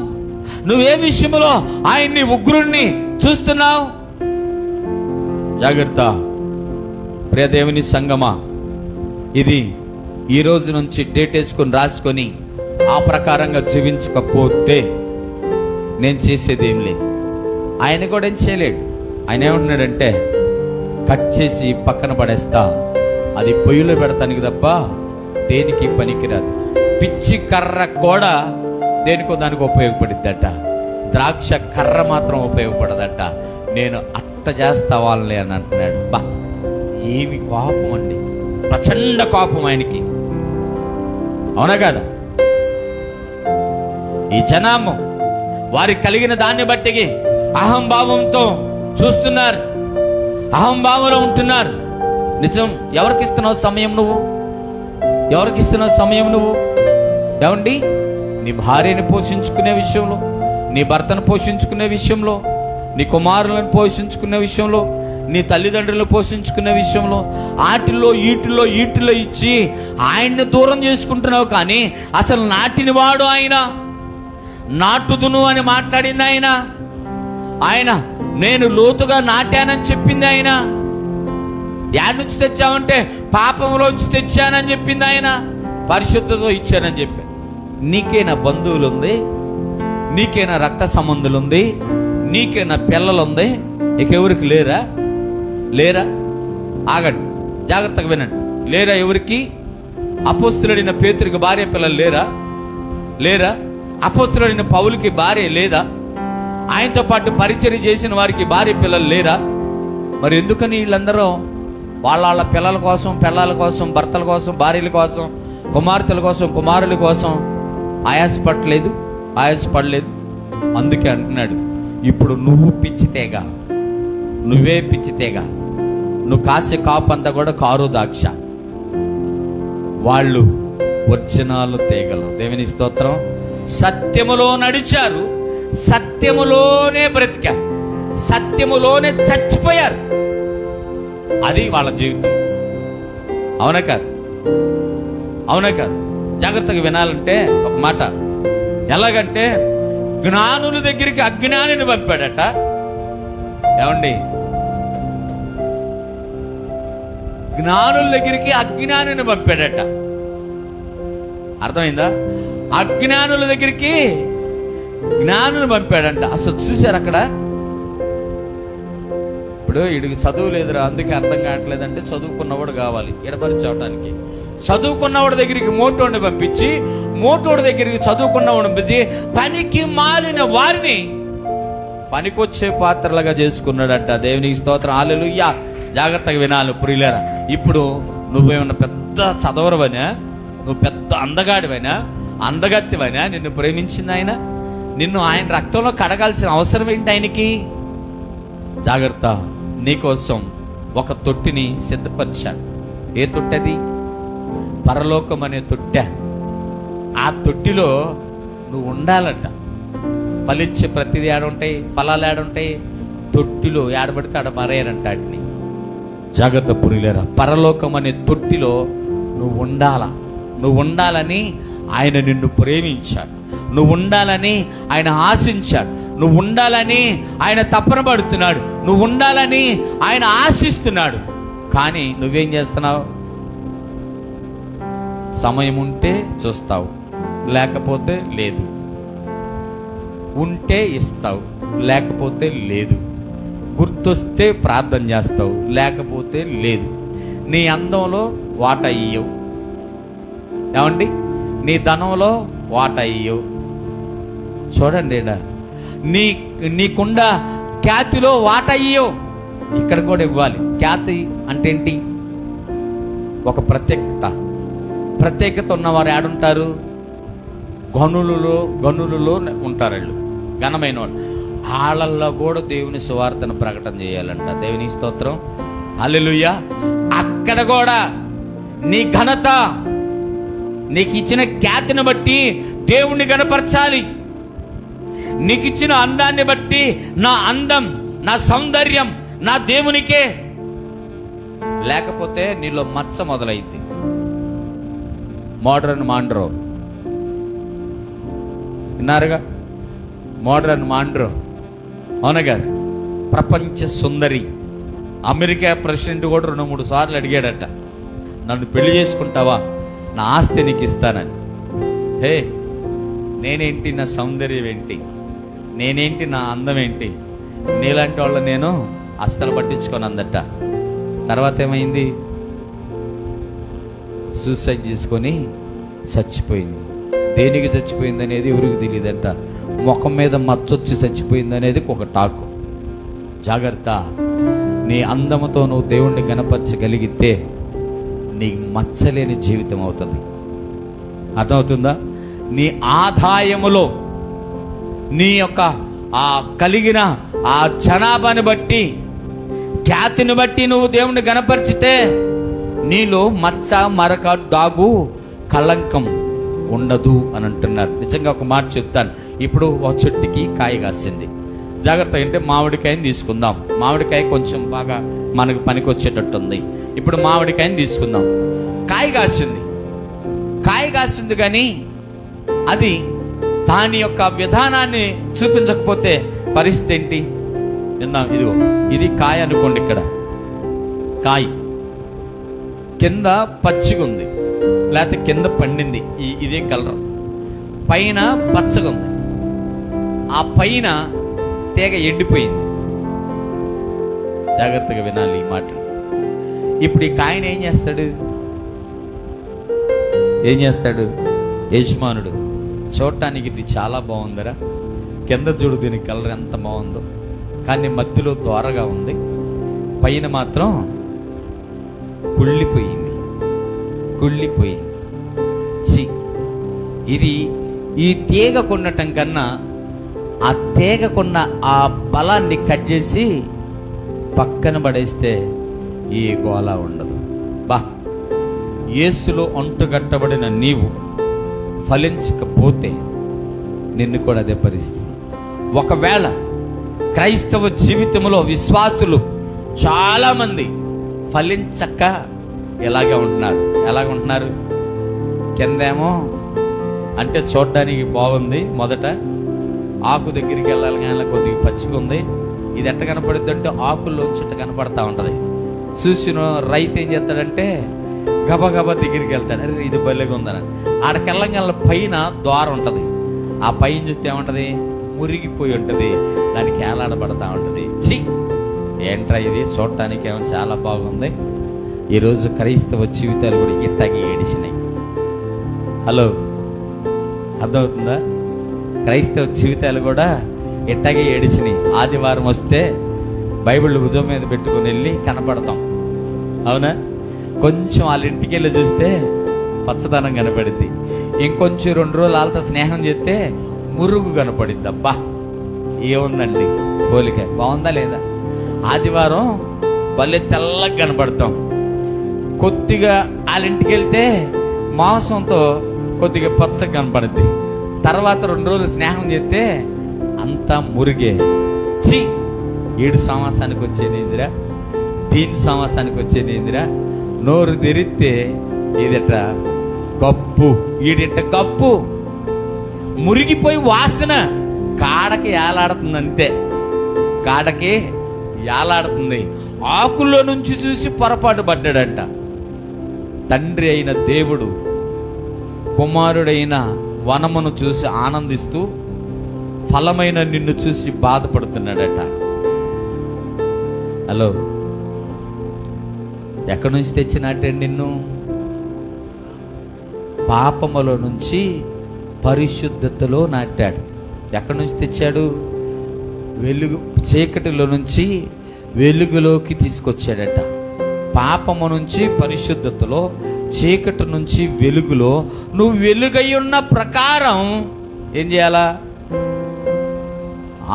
నువ్వే విషయంలో ఆయన్ని ఉగ్రుణ్ణి చూస్తున్నావు? జాగ్రత్త ప్రియ దేవుని సంగమా. ఇది ఈ రోజు నుంచి డేట్ వేసుకొని రాసుకొని ఆ ప్రకారంగా జీవించకపోతే నేను చేసేది ఏం లేదు. ఆయన కూడా ఏం చేయలేడు. ఆయన ఏమంటున్నాడంటే, కట్ చేసి పక్కన పడేస్తా, అది పొయ్యిలో పెడతానికి తప్ప దేనికి పనికిరాదు. పిచ్చి కర్ర కూడా దేనికో దానికి ఉపయోగపడిద్దట, ద్రాక్ష కర్ర మాత్రం ఉపయోగపడదట. నేను అట్ట చేస్తా వాళ్ళని అని అంటున్నాడు. బా, ఏమి కోపం అండి, ప్రచండ కోపం ఆయనకి. అవునా కదా? ఈ జనామం వారికి కలిగిన దాన్ని బట్టి అహంభావంతో చూస్తున్నారు, అహంభావంలో ఉంటున్నారు. నిజం. ఎవరికి ఇస్తున్నావు సమయం నువ్వు? ఎవరికి ఇస్తున్నావు సమయం నువ్వు? ఏమండి, నీ భార్యని పోషించుకునే విషయంలో, నీ భర్తను పోషించుకునే విషయంలో, నీ కుమారులను పోషించుకునే విషయంలో, నీ తల్లిదండ్రులను పోషించుకునే విషయంలో, ఆటిల్లో ఈటిల్లో ఇచ్చి ఆయన్ని దూరం చేసుకుంటున్నావు. కానీ అసలు నాటిని వాడు ఆయన, నాటుదును అని మాట్లాడింది ఆయన. ఆయన నేను లోతుగా నాటానని చెప్పింది ఆయన. యాడ్ నుంచి తెచ్చామంటే పాపంలోంచి తెచ్చానని చెప్పింది ఆయన. పరిశుద్ధతో ఇచ్చానని చెప్పాను. నీకేనా బంధువులు ఉంది? నీకేనా రక్త సంబంధులు ఉంది? నీకేనా పిల్లలు ఉంది? ఇక ఎవరికి లేరా? లేరా? ఆగండి, జాగ్రత్తగా వినండి. లేరా ఎవరికి? అపోస్తులుడైన పేతురికి భార్య పిల్లలు లేరా? లేరా? అపోస్తులుడైన పౌలుకి భార్య లేదా? ఆయనతో పాటు పరిచర్య చేసిన వారికి భార్య పిల్లలు లేరా? మరి ఎందుకని వీళ్ళందరూ వాళ్ళ పిల్లల కోసం, పిల్లల కోసం, భర్తల కోసం, భార్యల కోసం, కుమార్తెల కోసం, కుమారుల కోసం ఆయాసపడలేదు? అందుకే అంటున్నాడు, ఇప్పుడు నువ్వు పిచ్చితేగా, నువ్వే పిచ్చితేగా, నువ్వు కాసే కాపు అంతా కూడా కారు ద్రాక్ష, వాళ్ళు ఒరిజినల్ తీగలు. దేవుని స్తోత్రం. సత్యములో నడిచారు, సత్యములోనే బ్రతికారు, సత్యములోనే చచ్చిపోయారు. అది వాళ్ళ జీవితం. అవునా కాదు? అవునా కాదు? జాగ్రత్తగా వినాలంటే ఒక మాట. ఎలాగంటే, జ్ఞానుల దగ్గరికి అజ్ఞానిని పంపాడట. ఏమండి, జ్ఞానుల దగ్గరికి అజ్ఞానిని పంపాడట. అర్థమైందా? అజ్ఞానుల దగ్గరికి జ్ఞానుని పంపాడంట. అసలు చూశారు అక్కడ? ఇప్పుడు వీడికి చదువు లేదురా, అందుకే అర్థం కావట్లేదంటే చదువుకున్నవాడు కావాలి ఎడపరిచవటానికి. చదువుకున్నవాడి దగ్గరికి మోటోడిని పంపించి, మోటోడి దగ్గరికి చదువుకున్నవాడిని పంపించి, పనికి మాలిన వారిని పనికొచ్చే పాత్రలుగా చేసుకున్నాడంట. దేవునికి స్తోత్రం. హల్లెలూయా. జాగ్రత్తగా వినాలి ప్రియులారా. ఇప్పుడు నువ్వేమన్నా పెద్ద చదవరవనా, నువ్వు పెద్ద అందగాడివైనా అందగత్తివైనా నిన్ను ప్రేమించింది ఆయన. నిన్ను ఆయన రక్తంలో కడగాల్సిన అవసరం ఏంటి ఆయనకి? జాగ్రత్త, నీకోసం ఒక తొట్టిని సిద్ధపరిచాడు. ఏ తొట్టి అది? పరలోకం అనే తొట్టె. ఆ తొట్టిలో నువ్వు ఉండాలంట. ఫలించే ప్రతిదీ ఏడుంటాయి, ఫలాలు ఏడుంటాయి? తొట్టిలో ఏడబడితే ఆడ మరేనంట వాటిని. జాగ్రత్త పురిలేరా, పరలోకం అనే తొట్టిలో నువ్వు ఉండాలా. నువ్వు ఉండాలని ఆయన నిన్ను ప్రేమించాడు. నువ్వు ఉండాలని ఆయన ఆశించాడు. నువ్వు ఉండాలని ఆయన తపన పడుతున్నాడు. నువ్వు ఉండాలని ఆయన ఆశిస్తున్నాడు. కానీ నువ్వేం చేస్తున్నావు? సమయం ఉంటే చూస్తావు, లేకపోతే లేదు. ఉంటే ఇస్తావు, లేకపోతే లేదు. గుర్తొస్తే ప్రార్థన చేస్తావు, లేకపోతే లేదు. నీ అందంలో వాటా ఇయ్యవు, ఏమండి? నీ ధనంలో వాటా ఇయ్యవు. చూడండి, నీకుండా ఖ్యాతిలో వాటా ఇయ్యవు. ఇక్కడ కూడా ఇవ్వాలి. ఖ్యాతి అంటే ఏంటి? ఒక ప్రత్యేకత ఉన్నవారు ఏడుంటారు? గనులలో ఉంటారు. వాళ్ళు ఘనమైన వాళ్ళు. వాళ్ళల్లో కూడా దేవుని సువార్తను ప్రకటన చేయాలంట. దేవుని స్తోత్రం, హల్లెలూయా. అక్కడ కూడా నీ ఘనత, నీకు ఇచ్చిన ఖ్యాతిని బట్టి దేవుణ్ణి గణపరచాలి. నీకు ఇచ్చిన అందాన్ని బట్టి నా అందం, నా సౌందర్యం నా దేవునికే. లేకపోతే నీలో మచ్చ మొదలైంది. మోడ్రన్ మాండ్రో విన్నారుగా? మోడ్రన్ మాండ్రో, అవునగారు, ప్రపంచ సుందరి. అమెరికా ప్రెసిడెంట్ కూడా 2-3 సార్లు అడిగాడట, నన్ను పెళ్లి చేసుకుంటావా, నా ఆస్తి నీకు ఇస్తానని. హే, నేనేంటి, నా సౌందర్యం ఏంటి, నేనేంటి, నా అందం ఏంటి, నీలాంటి వాళ్ళ నేను అస్సలు పట్టించుకొని అందట. తర్వాత ఏమైంది? సూసైడ్ చేసుకొని చచ్చిపోయింది. దేనికి చచ్చిపోయింది అనేది ఎవరికి తెలియదంట. ముఖం మీద మచ్చొచ్చి చచ్చిపోయింది అనేది ఒక టాకు. జాగ్రత్త, నీ అందముతో నువ్వు దేవుణ్ణి గణపరచగలిగితే నీ మచ్చలేని జీవితం అవుతుంది. అర్థమవుతుందా? నీ ఆదాయములో నీ యొక్క ఆ కలిగిన ఆ జనాభాని బట్టి, ఖ్యాతిని బట్టి నువ్వు దేవుణ్ణి గణపరిచితే నీలో మచ్చ, మరక, డాగు, కళంకం ఉండదు అని అంటున్నారు. నిజంగా ఒక మాట చెప్తాను. ఇప్పుడు ఒక చెట్టుకి కాయ కాసింది. జాగ్రత్త అంటే మామిడికాయని తీసుకుందాం. మామిడికాయ కొంచెం బాగా మనకు పనికొచ్చేటట్టుంది. ఇప్పుడు మామిడికాయని తీసుకుందాం. కాయ కాసింది కానీ అది దాని యొక్క విధానాన్ని చూపించకపోతే పరిస్థితి ఏంటి? విందాం. ఇదిగో, ఇది కాయ అనుకోండి. ఇక్కడ కాయ కింద పచ్చిగా ఉంది, లేకపోతే కింద పండింది, ఇదే కలర్, పైన పచ్చగా ఉంది, ఆ పైన తీగ ఎండిపోయింది. జాగ్రత్తగా వినాలి ఈ మాట. ఇప్పుడు ఈ కాయని ఏం చేస్తాడు యజమానుడు? చూడటానికి ఇది చాలా బాగుందిరా, కింద చూడు దీని కలర్ ఎంత బాగుందో, కానీ మధ్యలో దోరగా ఉంది, పైన మాత్రం కుళ్ళిపోయింది. ఇది ఈ తీగ కొనటం కన్నా ఆ తీగకున్న ఆ బలాన్ని కట్ చేసి పక్కన పడేస్తే ఈ గోళ ఉండదు. యేసులో అంటుగట్టబడిన నీవు ఫలించకపోతే నిన్ను కూడా అదే పరిస్థితి. ఒకవేళ క్రైస్తవ జీవితంలో విశ్వాసులు చాలా మంది ఫలించక ఎలాగుంటున్నారు? కిందేమో అంటే చూడడానికి బాగుంది, మొదట ఆకు దగ్గరికి వెళ్ళాలి కానీ కొద్దిగా పచ్చిగా ఉంది. ఇది ఎట్ట కనపడుద్ది అంటే ఆకుల్లోంచి ఇట్ట కనపడతా ఉంటుంది. చూసిన రైతు ఏం చేస్తాడంటే గబగబా దగ్గరికి వెళ్తాడు, అరే ఇది బల్లెగా ఉందని. ఆడకెళ్ళగల పైన ద్వారం ఉంటుంది. ఆ పైన చూస్తే ఏముంటుంది? మురిగిపోయి ఉంటుంది, దానికి ఏలాడబడతా ఉంటుంది. ఏంట్రా ఇది, చూడటానికి ఏమో చాలా బాగుంది. ఈరోజు క్రైస్తవ జీవితాలు కూడా ఇట్టకి ఏడిసినాయి. హలో, అర్థమవుతుందా? క్రైస్తవ జీవితాలు కూడా ఇట్టగే ఏడిసినాయి. ఆదివారం వస్తే బైబిల్ భుజం మీద పెట్టుకుని వెళ్ళి కనపడతాం, అవునా? కొంచెం వాళ్ళ ఇంటికి వెళ్ళి చూస్తే పచ్చదనం కనపడిద్ది. ఇంకొంచెం 2 రోజులు వాళ్ళతో స్నేహం చేస్తే మురుగు కనపడిద్ది. అబ్బా ఏముందండి పోలిక, బాగుందా లేదా? ఆదివారం భలే తెల్లగా కనపడతాం, కొద్దిగా వాళ్ళ ఇంటికి వెళ్తే మాంసంతో కొద్దిగా పచ్చగా కనపడుద్ది. తర్వాత 2 రోజులు స్నేహం చేస్తే అంతా మురిగే. చి ఈడు సమాసానికి వచ్చేనేందిరా, దీని సమాసానికి వచ్చేనేందిరా, నోరు తెరిస్తే ఇదట గప్పు, ఈడిట గప్పు, మురిగిపోయి వాసన కాడకి ఏలాడుతుంది, అంతే కాడకి ఏలాడుతుంది. ఆకుల్లో నుంచి చూసి పొరపాటు పడ్డాడంట. తండ్రి అయిన దేవుడు కుమారుడైన వనమును చూసి ఆనందిస్తూ ఫలమైన నిన్ను చూసి బాధపడుతున్నాడట. హలో, ఎక్కడి నుంచి తెచ్చినట్టే నిన్ను? పాపములో నుంచి పరిశుద్ధతలో నాటాడు. ఎక్కడి నుంచి తెచ్చాడు? వెలుగు, చీకటిలో నుంచి వెలుగులోకి తీసుకొచ్చాడట. పాపము నుంచి పరిశుద్ధతలో, చీకటి నుంచి వెలుగులో నువ్వు వెలుగై ఉన్న ప్రకారం ఏం చేయాలా?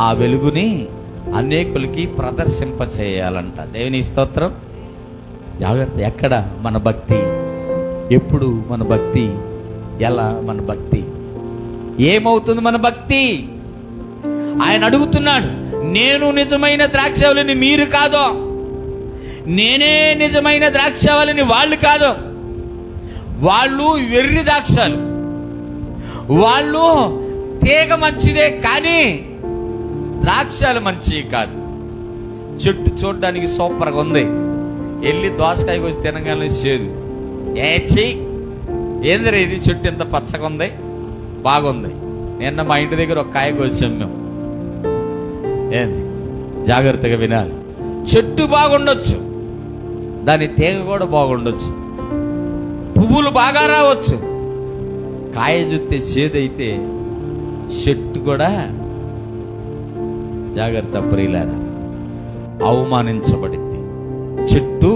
ఆ వెలుగుని అనేకులకి ప్రదర్శింపచేయాలంట. దేవుని స్తోత్రం. జాగ్రత్త. ఎక్కడ మన భక్తి? ఎప్పుడు మన భక్తి? ఎలా మన భక్తి? ఏమవుతుంది మన భక్తి? ఆయన అడుగుతున్నాడు, నేను నిజమైన ద్రాక్షవల్లిని మీరు కాదు, నేనే నిజమైన ద్రాక్షవల్లిని వాళ్ళు కాదు. వాళ్ళు వెర్రి ద్రాక్షాలు, వాళ్ళు తీగ మంచిదే కానీ ద్రాక్షాలు మంచివి కాదు. చెట్టు చూడడానికి సూపర్గా ఉంది, వెళ్ళి దోసకాయ కోసి తినగానే చేదు, ఏందిరా ఇది చెట్టు ఎంత పచ్చగా ఉంది, బాగుంది. నిన్న మా ఇంటి దగ్గర ఒక కాయ కోసాం మేము. ఏంది? జాగ్రత్తగా వినాలి. చెట్టు బాగుండొచ్చు, దాని తీగ కూడా బాగుండొచ్చు, పువ్వులు బాగా రావచ్చు, కాయ చూస్తే చేదైతే చెట్టు కూడా జాగ్రత్త ప్రియులారా అవమానించబడింది. చెట్టు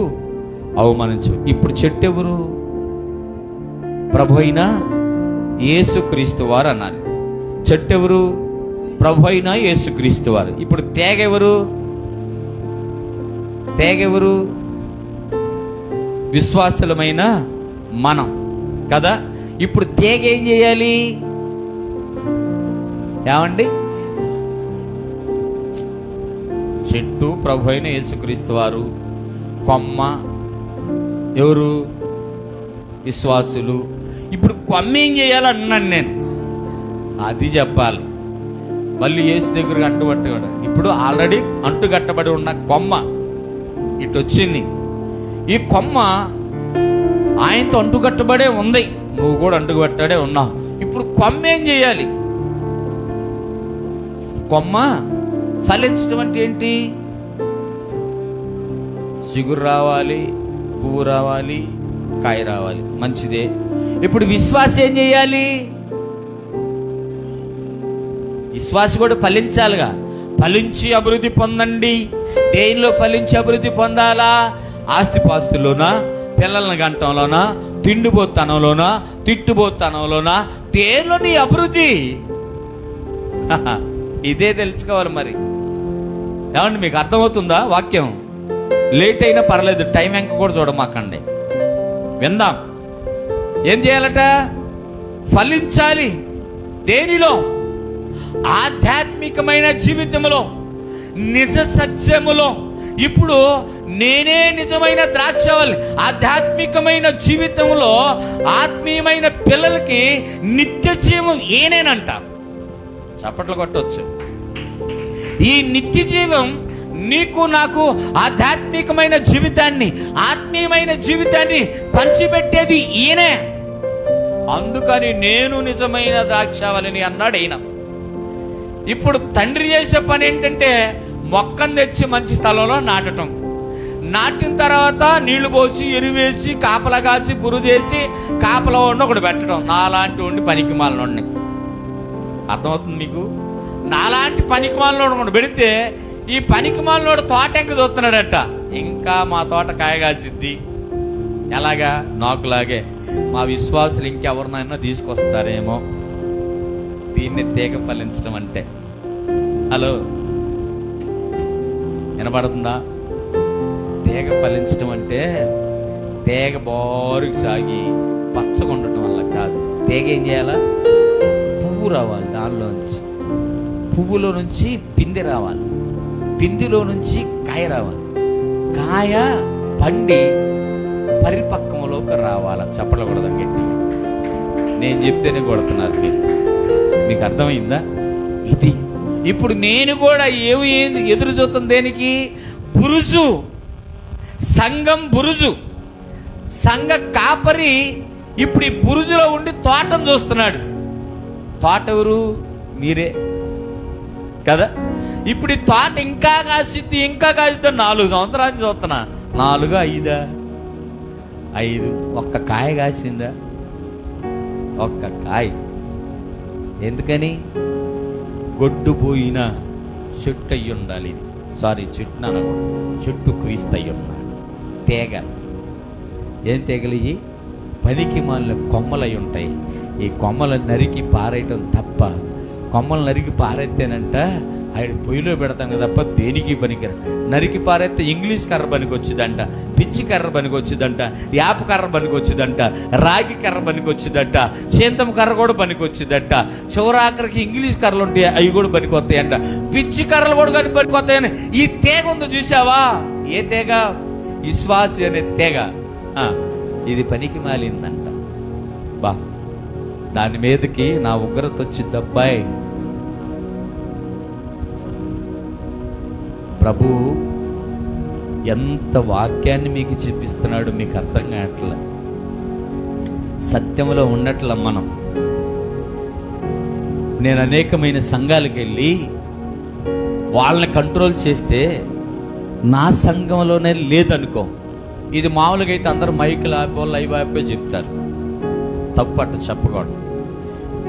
ఇప్పుడు చెట్టు ఎవరు? ప్రభు అయిన యేసుక్రీస్తు వారు అన్నాను. చెట్టు ఎవరు? ప్రభు అయిన యేసుక్రీస్తు వారు. ఇప్పుడు తేగ ఎవరు? విశ్వాసులమైన మనం కదా. ఇప్పుడు తేగ ఏం చేయాలి? ఏమండి? చెట్టు ప్రభు అయిన యేసుక్రీస్తు వారు, కొమ్మ ఎవరు? విశ్వాసులు. ఇప్పుడు కొమ్మ ఏం చేయాలన్నాను నేను, అది చెప్పాలి. మళ్ళీ యేసు దగ్గర అంటుకట్టబడి, ఇప్పుడు ఆల్రెడీ అంటుకట్టబడి ఉన్న కొమ్మ ఇటు వచ్చింది. ఈ కొమ్మ ఆయనతో అంటుకట్టబడే ఉంది, నువ్వు కూడా అంటుకట్టబడే ఉన్నావు. ఇప్పుడు కొమ్మ ఏం చేయాలి? కొమ్మ ఫలించడం అంటే ఏంటి? చిగురు రావాలి, పువ్వు రావాలి, కాయ రావాలి, మంచిదే. ఇప్పుడు విశ్వాస ఏం చేయాలి? విశ్వాస కూడా ఫలించాలిగా. ఫలించి అభివృద్ధి పొందండి. దేనిలో ఫలించి అభివృద్ధి పొందాలా? ఆస్తిపాస్తులోనా, పిల్లల్ని గంటంలోనా, తిండిపోతనంలోనా, తిట్టుబోతనంలోనా, దేనిలో నీ అభివృద్ధి? ఇదే తెలుసుకోవాలి మరి. ఏమండి, మీకు అర్థమవుతుందా వాక్యం? లేట్ అయినా పర్లేదు, టైం వెంక కూడా చూడమాకండి, విందాం. ఏం చేయాలట? ఫలించాలి. దేనిలో? ఆధ్యాత్మికమైన జీవితంలో, నిజ సత్యములో. ఇప్పుడు నేనే నిజమైన ద్రాక్షవల్లి. ఆధ్యాత్మికమైన జీవితంలో ఆత్మీయమైన పిల్లలకి నిత్య జీవం ఏనేనంట. చప్పట్లు కొట్టవచ్చు. ఈ నిత్య జీవం నీకు నాకు ఆధ్యాత్మికమైన జీవితాన్ని, ఆత్మీయమైన జీవితాన్ని పంచిపెట్టేది ఈయనే. అందుకని నేను నిజమైన ద్రాక్షవల్లిని అన్నాడు ఈయన. ఇప్పుడు తండ్రి చేసే పని ఏంటంటే మొక్కను తెచ్చి మంచి స్థలంలో నాటటం. నాటిన తర్వాత నీళ్లు పోసి, ఎరువేసి, కాపలా కాచి, బురుదేసి, కాపలా ఉండి ఒకటి పెట్టడం. నాలాంటి ఉండి పనికి మాలను. అర్థమవుతుంది మీకు? నాలాంటి పనికి మాలను ఒకటి పెడితే ఈ పనికిమాలినోడు తోట ఎంక చూస్తున్నాడట, ఇంకా మా తోట కాయగాల్సిద్ది. ఎలాగా? నాకులాగే మా విశ్వాసులు ఇంకెవరినైనా తీసుకొస్తారేమో. దీన్ని తీగ ఫలించడం అంటే. హలో, వినపడుతుందా? తీగ ఫలించడం అంటే తీగ బారుకు సాగి పచ్చగా ఉండటం వల్ల కాదు. తీగ ఏం చేయాలా? పువ్వు రావాలి, దానిలోంచి పువ్వులో నుంచి పిందె రావాలి, పిందెలో నుంచి కాయ రావాలి, కాయ పండి పరిపక్వంలోకి రావాలి. చెప్పకూడదని గట్టిగా నేను చెప్తేనే కొడుతున్నారు మీరు. మీకు అర్థమైందా? ఇది ఇప్పుడు నేను కూడా ఏమి ఎదురు చూస్తుంది దేనికి? బురుజు, సంఘం బురుజు. సంఘ కాపరి ఇప్పుడు ఈ బురుజులో ఉండి తోటను చూస్తున్నాడు. తోట ఎవరు? మీరే కదా. ఇప్పుడు ఈ తోట ఇంకా కాసిద్ది, ఇంకా కాసిద్ది. 4 సంవత్సరాలు చూస్తున్నా. 4, 5? 5. ఒక్క కాయ కాసిందా? ఒక్క కాయ. ఎందుకని? గొడ్డు పోయిన చెట్టు అయ్యి ఉండాలి. సారీ, చెట్టు అనకూడదు, చెట్టు క్రీస్తు అయ్యి ఉన్నాడు. తీగలు ఏం తీగలు? ఇవి పనికి మాలిన కొమ్మలు అయి ఉంటాయి. ఈ కొమ్మలు నరికి పారేయటం తప్ప. కొమ్మలు నరికి పారేస్తేనంట ఆయన పొయ్యిలో పెడతాం కదా తప్ప దేనికి పనికిరా. నరికి పారేస్తే ఇంగ్లీష్ కర్ర పనికి వచ్చిందంట, పిచ్చి కర్ర పనికి వచ్చిందంట, యాప కర్ర పనికి వచ్చిందంట, రాగి కర్ర పనికి వచ్చిందంట, చేంతం కర్ర కూడా పనికి వచ్చిందంట. చివరాఖరికి ఇంగ్లీష్ కర్రలు ఉంటాయి, అవి కూడా పనికి వస్తాయంట. పిచ్చి కర్రలు కూడా కానీ పనికి వస్తాయని. ఈ తీగ ఉందో చూసావా? ఏ తీగ? విశ్వాసి అనే తీగ. ఇది పనికి మాలిందంట. బా, దాని మీదకి నా ఉగ్రత వచ్చింది అబ్బాయి. ప్రభు ఎంత వాక్యాన్ని మీకు చూపిస్తున్నాడు, మీకు అర్థం కావట్లే. సత్యంలో ఉన్నట్ల మనం. నేను అనేకమైన సంఘాలకు వెళ్ళి వాళ్ళని కంట్రోల్ చేస్తే నా సంఘంలోనే లేదనుకో. ఇది మామూలుగా అయితే అందరూ మైకులు ఆపో లైవ్ ఆపో చెప్తారు. తప్పట్టు చెప్పకూడదు.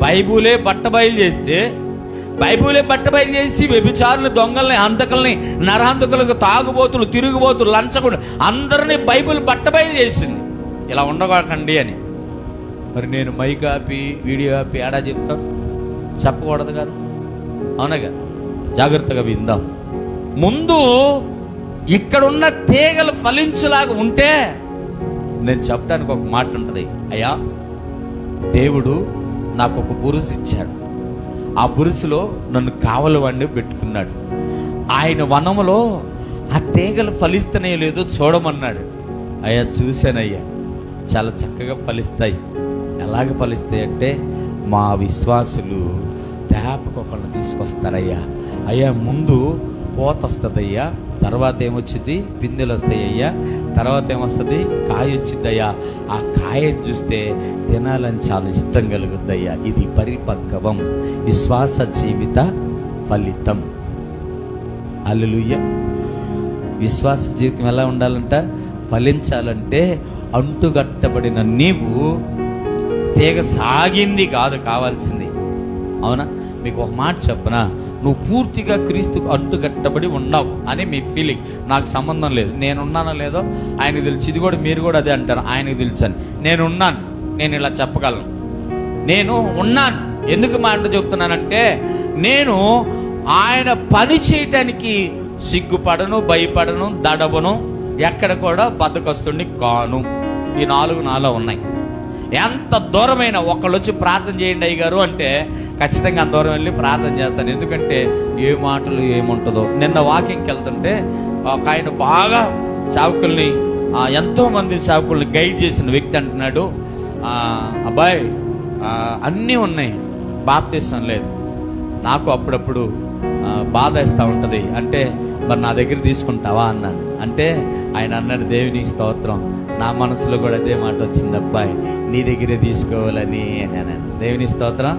బైబులే బట్టబయలు చేస్తే, బైబులే బట్టబయలు చేసి వ్యభిచారులు, దొంగల్ని, హంతకుల్ని, నరహంతకులకు, తాగుబోతులు, తిరుగుబోతులు, లంచకుడు అందరినీ బైబుల్ బట్టబయలు చేసింది. ఇలా ఉండకండి అని. మరి నేను మైక్ ఆపి వీడియో ఆపి ఏడా చెప్తాను? చెప్పకూడదు కదా, అవునగా? జాగ్రత్తగా విందాం. ముందు ఇక్కడున్న తీగలు ఫలించులాగా ఉంటే నేను చెప్పడానికి ఒక మాట ఉంటుంది. అయ్యా, దేవుడు నాకు ఒక బురుసు ఇచ్చాడు. ఆ బురుసులో నన్ను కావలవాడిని పెట్టుకున్నాడు. ఆయన వనములో ఆ తీగలు ఫలిస్తున్నాయో లేదో చూడమన్నాడు. అయ్యా, చూశానయ్యా, చాలా చక్కగా ఫలిస్తాయి. ఎలాగ ఫలిస్తాయి అంటే, మా విశ్వాసులు తేపకొకళ్ళు తీసుకొస్తారయ్యా. అయ్యా, ముందు పోత వస్తుందయ్యా, తర్వాత ఏమొచ్చింది? పిందెలు వస్తాయ్యా, తర్వాత ఏమొస్తుంది? కాయ వచ్చిందయ్యా. ఆ కాయను చూస్తే తినాలని చాలా ఇష్టం కలుగుద్దయ్యా. ఇది పరిపక్వం, విశ్వాస జీవిత ఫలితం. హల్లెలూయా. విశ్వాస జీవితం ఎలా ఉండాలంట? ఫలించాలంటే అంటుగట్టబడిన నీవు తీగ సాగింది కాదు కావాల్సింది. అవునా? మీకు ఒక మాట చెప్పనా? నువ్వు పూర్తిగా క్రీస్తుకు అంటుగట్టబడి ఉన్నావు అని మీ ఫీలింగ్. నాకు సంబంధం లేదు, నేనున్నానో లేదో ఆయనకు తెలుసు. ఇది కూడా మీరు కూడా అదే అంటారు, ఆయనకు తెలుసు అని. నేనున్నాను, నేను ఇలా చెప్పగలను. నేను ఉన్నాను. ఎందుకు మాట చెప్తున్నానంటే, నేను ఆయన పని చేయటానికి సిగ్గుపడను, భయపడను, దడబను, ఎక్కడ కూడా బద్దకొస్తుని కాను. ఈ 4 నాలో ఉన్నాయి. ఎంత దూరమైన ఒకళ్ళు వచ్చి ప్రార్థన చేయండి అయ్యగారు అంటే ఖచ్చితంగా అంత దూరం వెళ్ళి ప్రార్థన చేస్తాను. ఎందుకంటే ఏ మాటలు ఏముంటుందో. నిన్న వాకింగ్కి వెళ్తుంటే ఒక ఆయన బాగా సేవకుల్ని, ఎంతోమంది సేవకుల్ని గైడ్ చేసిన వ్యక్తి అంటున్నాడు, అబ్బాయి అన్నీ ఉన్నాయి, బాప్తిసం లేదు. నాకు అప్పుడప్పుడు బాధ వేస్తూ ఉంటుంది. అంటే మరి నా దగ్గర తీసుకుంటావా అన్నాను. అంటే ఆయన అన్నాడు, దేవునికి స్తోత్రం, నా మనసులో కూడా అదే మాట వచ్చింది, అబ్బాయి నీ దగ్గరే తీసుకోవాలని అన్నాను. దేవునికి స్తోత్రం,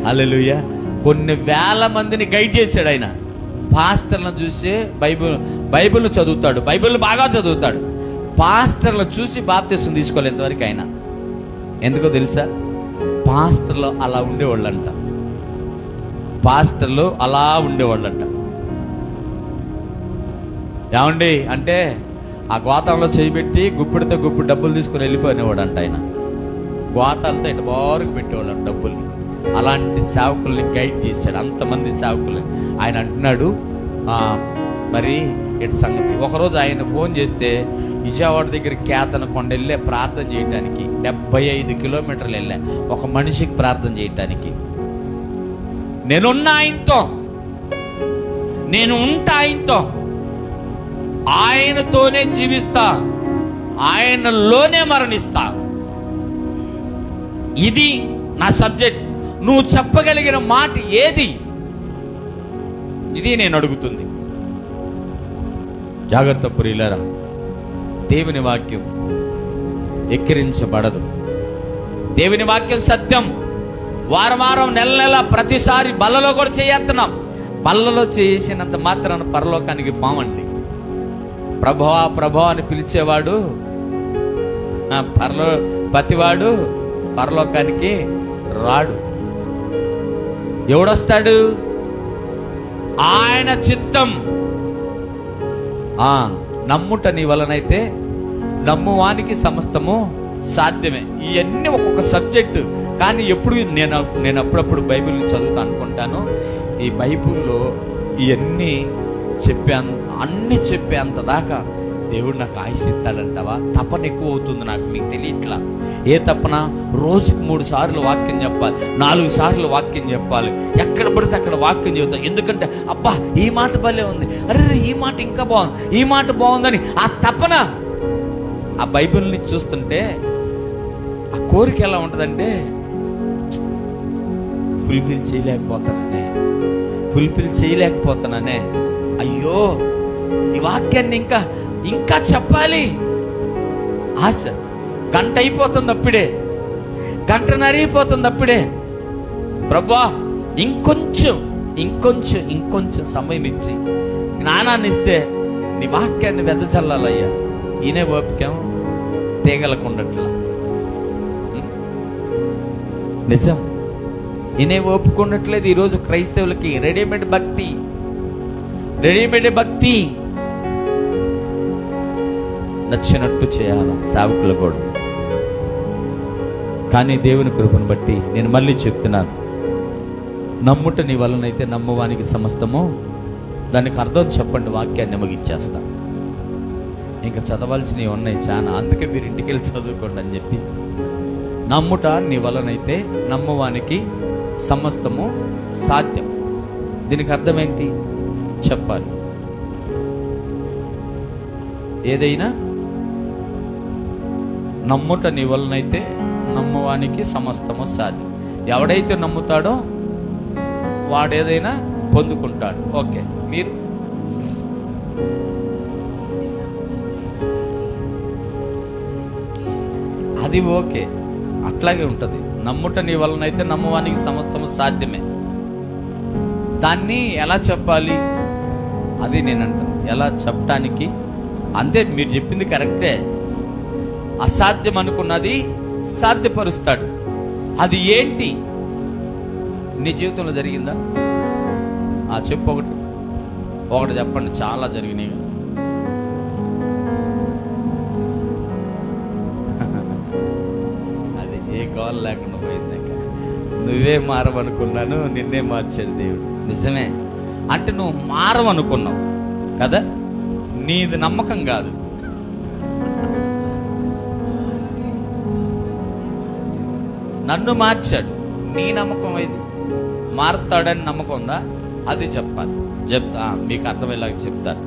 హల్లెలూయా. కొన్ని వేల మందిని గైడ్ చేశాడు ఆయన. పాస్టర్లను చూసి బైబిల్ను చదువుతాడు, బైబిల్ బాగా చదువుతాడు. పాస్టర్లను చూసి బాప్తిసం తీసుకోలేదు ఇంతవరకు ఆయన. ఎందుకో తెలుసా? పాస్టర్లు అలా ఉండేవాళ్ళంట. పాస్టర్లు అలా ఉండేవాళ్ళంట. ఏమండి అంటే ఆ గోతంలో చేయబెట్టి గుప్పిడితో గుప్పిడి డబ్బులు తీసుకుని వెళ్ళిపోయినవాడు అంట ఆయన. గోతాలతో ఇటు బారుకు పెట్టేవాడు డబ్బుల్ని. అలాంటి సేవకుల్ని గైడ్ చేశాడు, అంతమంది సేవకుల్ని. ఆయన అంటున్నాడు మరి ఇటు సంగతి. ఒకరోజు ఆయన ఫోన్ చేస్తే విజయవాడ దగ్గర కేతన కొండ వెళ్ళే ప్రార్థన చేయటానికి 75 కిలోమీటర్లు వెళ్ళా ఒక మనిషికి ప్రార్థన చేయటానికి. నేనున్నా ఆయనతో, నేను ఉంటా ఆయనతో, ఆయనతోనే జీవిస్తా, ఆయనలోనే మరణిస్తా. ఇది నా సబ్జెక్ట్. నువ్వు చెప్పగలిగిన మాట ఏది? ఇది నేను అడుగుతుంది. జాగ్రత్త ప్రియులారా, దేవుని వాక్యం ఎక్కిరించబడదు. దేవుని వాక్యం సత్యం. వారం వారం నెల నెల ప్రతిసారి బల్లలో కూడా చేస్తున్నాం. బల్లలో చేసినంత మాత్రాన పరలోకానికి పామండి. ప్రభువా ప్రభువా అని పిలిచేవాడు ప్రతివాడు పరలోకానికి రాడు. ఎవడొస్తాడు? ఆయన చిత్తం. నమ్ముట నీ వలనైతే నమ్మువానికి సమస్తము సాధ్యమే. ఇవన్నీ ఒక్కొక్క సబ్జెక్టు. కానీ ఎప్పుడు నేను అప్పుడప్పుడు బైబిల్ చదువుతా అనుకుంటాను, ఈ బైబిల్లో ఇవన్నీ అన్ని చెప్పేంత దాకా దేవుడు నాకు ఆశిస్తాడంటావా? తపన ఎక్కువ అవుతుంది నాకు, మీకు తెలియట్లా. ఏ తపన? రోజుకు 3 సార్లు వాక్యం చెప్పాలి, 4 సార్లు వాక్యం చెప్పాలి, ఎక్కడ పడితే అక్కడ వాక్యం చెబుతాం. ఎందుకంటే అబ్బా ఈ మాట భలే ఉంది, అరే ఈ మాట ఇంకా బాగుంది, ఈ మాట బాగుందని ఆ తపన. ఆ బైబిల్ని చూస్తుంటే ఆ కోరిక ఎలా ఉంటుందంటే ఫుల్ఫిల్ చేయలేకపోతున్నానే. అయ్యో ఈ వాక్యాన్ని ఇంకా చెప్పాలి ఆశ. గంట అయిపోతుంది అప్పుడే, గంటన్నర అయిపోతుంది అప్పుడే. ప్రభువా ఇంకొంచెం సమయం ఇచ్చి జ్ఞానాన్ని ఇస్తే నీ వాక్యాన్ని వెదజల్లాలయ్యా. ఈయనే ఓపికేమో తీగలకుండట్లా. నిజం, ఈయనే ఓపుకున్నట్లేదు. ఈరోజు క్రైస్తవులకి రెడీమేడ్ భక్తి నచ్చినట్టు చేయాల సేవకులు కూడా. కానీ దేవుని కృపను బట్టి నేను మళ్ళీ చెప్తున్నాను, నమ్ముట నీ వలనైతే నమ్మువానికి సమస్తము. దానికి అర్థం చెప్పండి, వాక్యాన్ని ముగించేస్తా. ఇంకా చదవాల్సినవి ఉన్నాయి చాలా, అందుకే మీరు ఇంటికి వెళ్ళి చదువుకోండి అని చెప్పి. నమ్ముట నీ వలనైతే నమ్మువానికి సమస్తము సాధ్యం. దీనికి అర్థం ఏంటి చెప్పాలి? ఏదైనా నమ్ముట నీ వలనైతే నమ్మువానికి సమస్తము సాధ్యం. ఎవడైతే నమ్ముతాడో వాడేదైనా పొందుకుంటాడు. ఓకే, మీరు అది ఓకే, అట్లాగే ఉంటుంది. నమ్ముట నీ వలనైతే నమ్మువానికి సమస్తము సాధ్యమే. దాన్ని ఎలా చెప్పాలి? అది నేనంటాను. ఎలా చెప్పటానికి అంతే, మీరు చెప్పింది కరెక్టే. అసాధ్యం అనుకున్నది సాధ్యపరుస్తాడు. అది ఏంటి? నీ జీవితంలో జరిగిందా? చెప్పు, ఒకటి చెప్పండి. చాలా జరిగినాయి. అది ఏ కాల్ లేకుండా పోయింది. నువ్వే మారవనుకున్నాను, నిన్నే మార్చాడు దేవుడు. నిజమే. అంటే నువ్వు మారవనుకున్నావు కదా, నీది నమ్మకం కాదు. నన్ను మార్చాడు, నీ నమ్మకం ఇది. మారుతాడని నమ్మకం ఉందా? అది చెప్పాలి. మీకు అర్థమయ్యేలాగా చెప్తారు.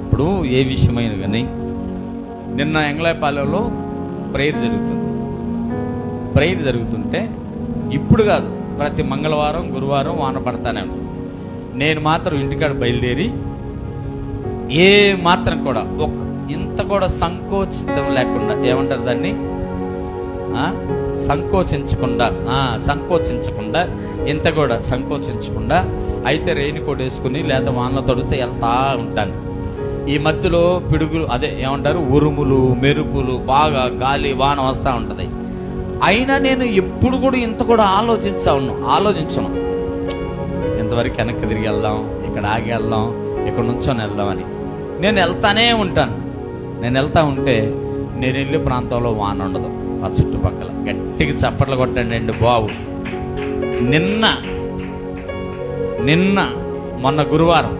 ఇప్పుడు ఏ విషయమైనా కానీ, నిన్న ఎంగళపాలెంలో ప్రేయర్ జరుగుతుంటే ఇప్పుడు కాదు, ప్రతి మంగళవారం గురువారం వాన పడతానే ఉంటుంది. నేను మాత్రం ఇంటికాడ బయలుదేరి ఏ మాత్రం కూడా ఇంత కూడా సంకోచితం లేకుండా, ఏమంటారు దాన్ని, సంకోచించకుండా ఇంత కూడా సంకోచించకుండా అయితే రెయిన్ కోట్ వేసుకుని లేదా వానలో తొడితే వెళ్తా ఉంటాను. ఈ మధ్యలో పిడుగులు, అదే ఏమంటారు, ఉరుములు మెరుపులు, బాగా గాలి వాన వస్తూ ఉంటుంది. అయినా నేను ఎప్పుడు కూడా ఇంత కూడా ఆలోచించను. ఇంతవరకు వెనక్కి తిరిగి వెళ్దాం, ఇక్కడ ఆగి వెళ్దాం, ఇక్కడ నుంచొని వెళ్దామని. నేను వెళ్తానే ఉంటాను. నేను వెళ్తా ఉంటే నేను వెళ్ళే ప్రాంతంలో వాన ఉండదు. ఆ చుట్టుపక్కల గట్టిగా చప్పట్లు కొట్టండి బాబు. నిన్న మొన్న గురువారం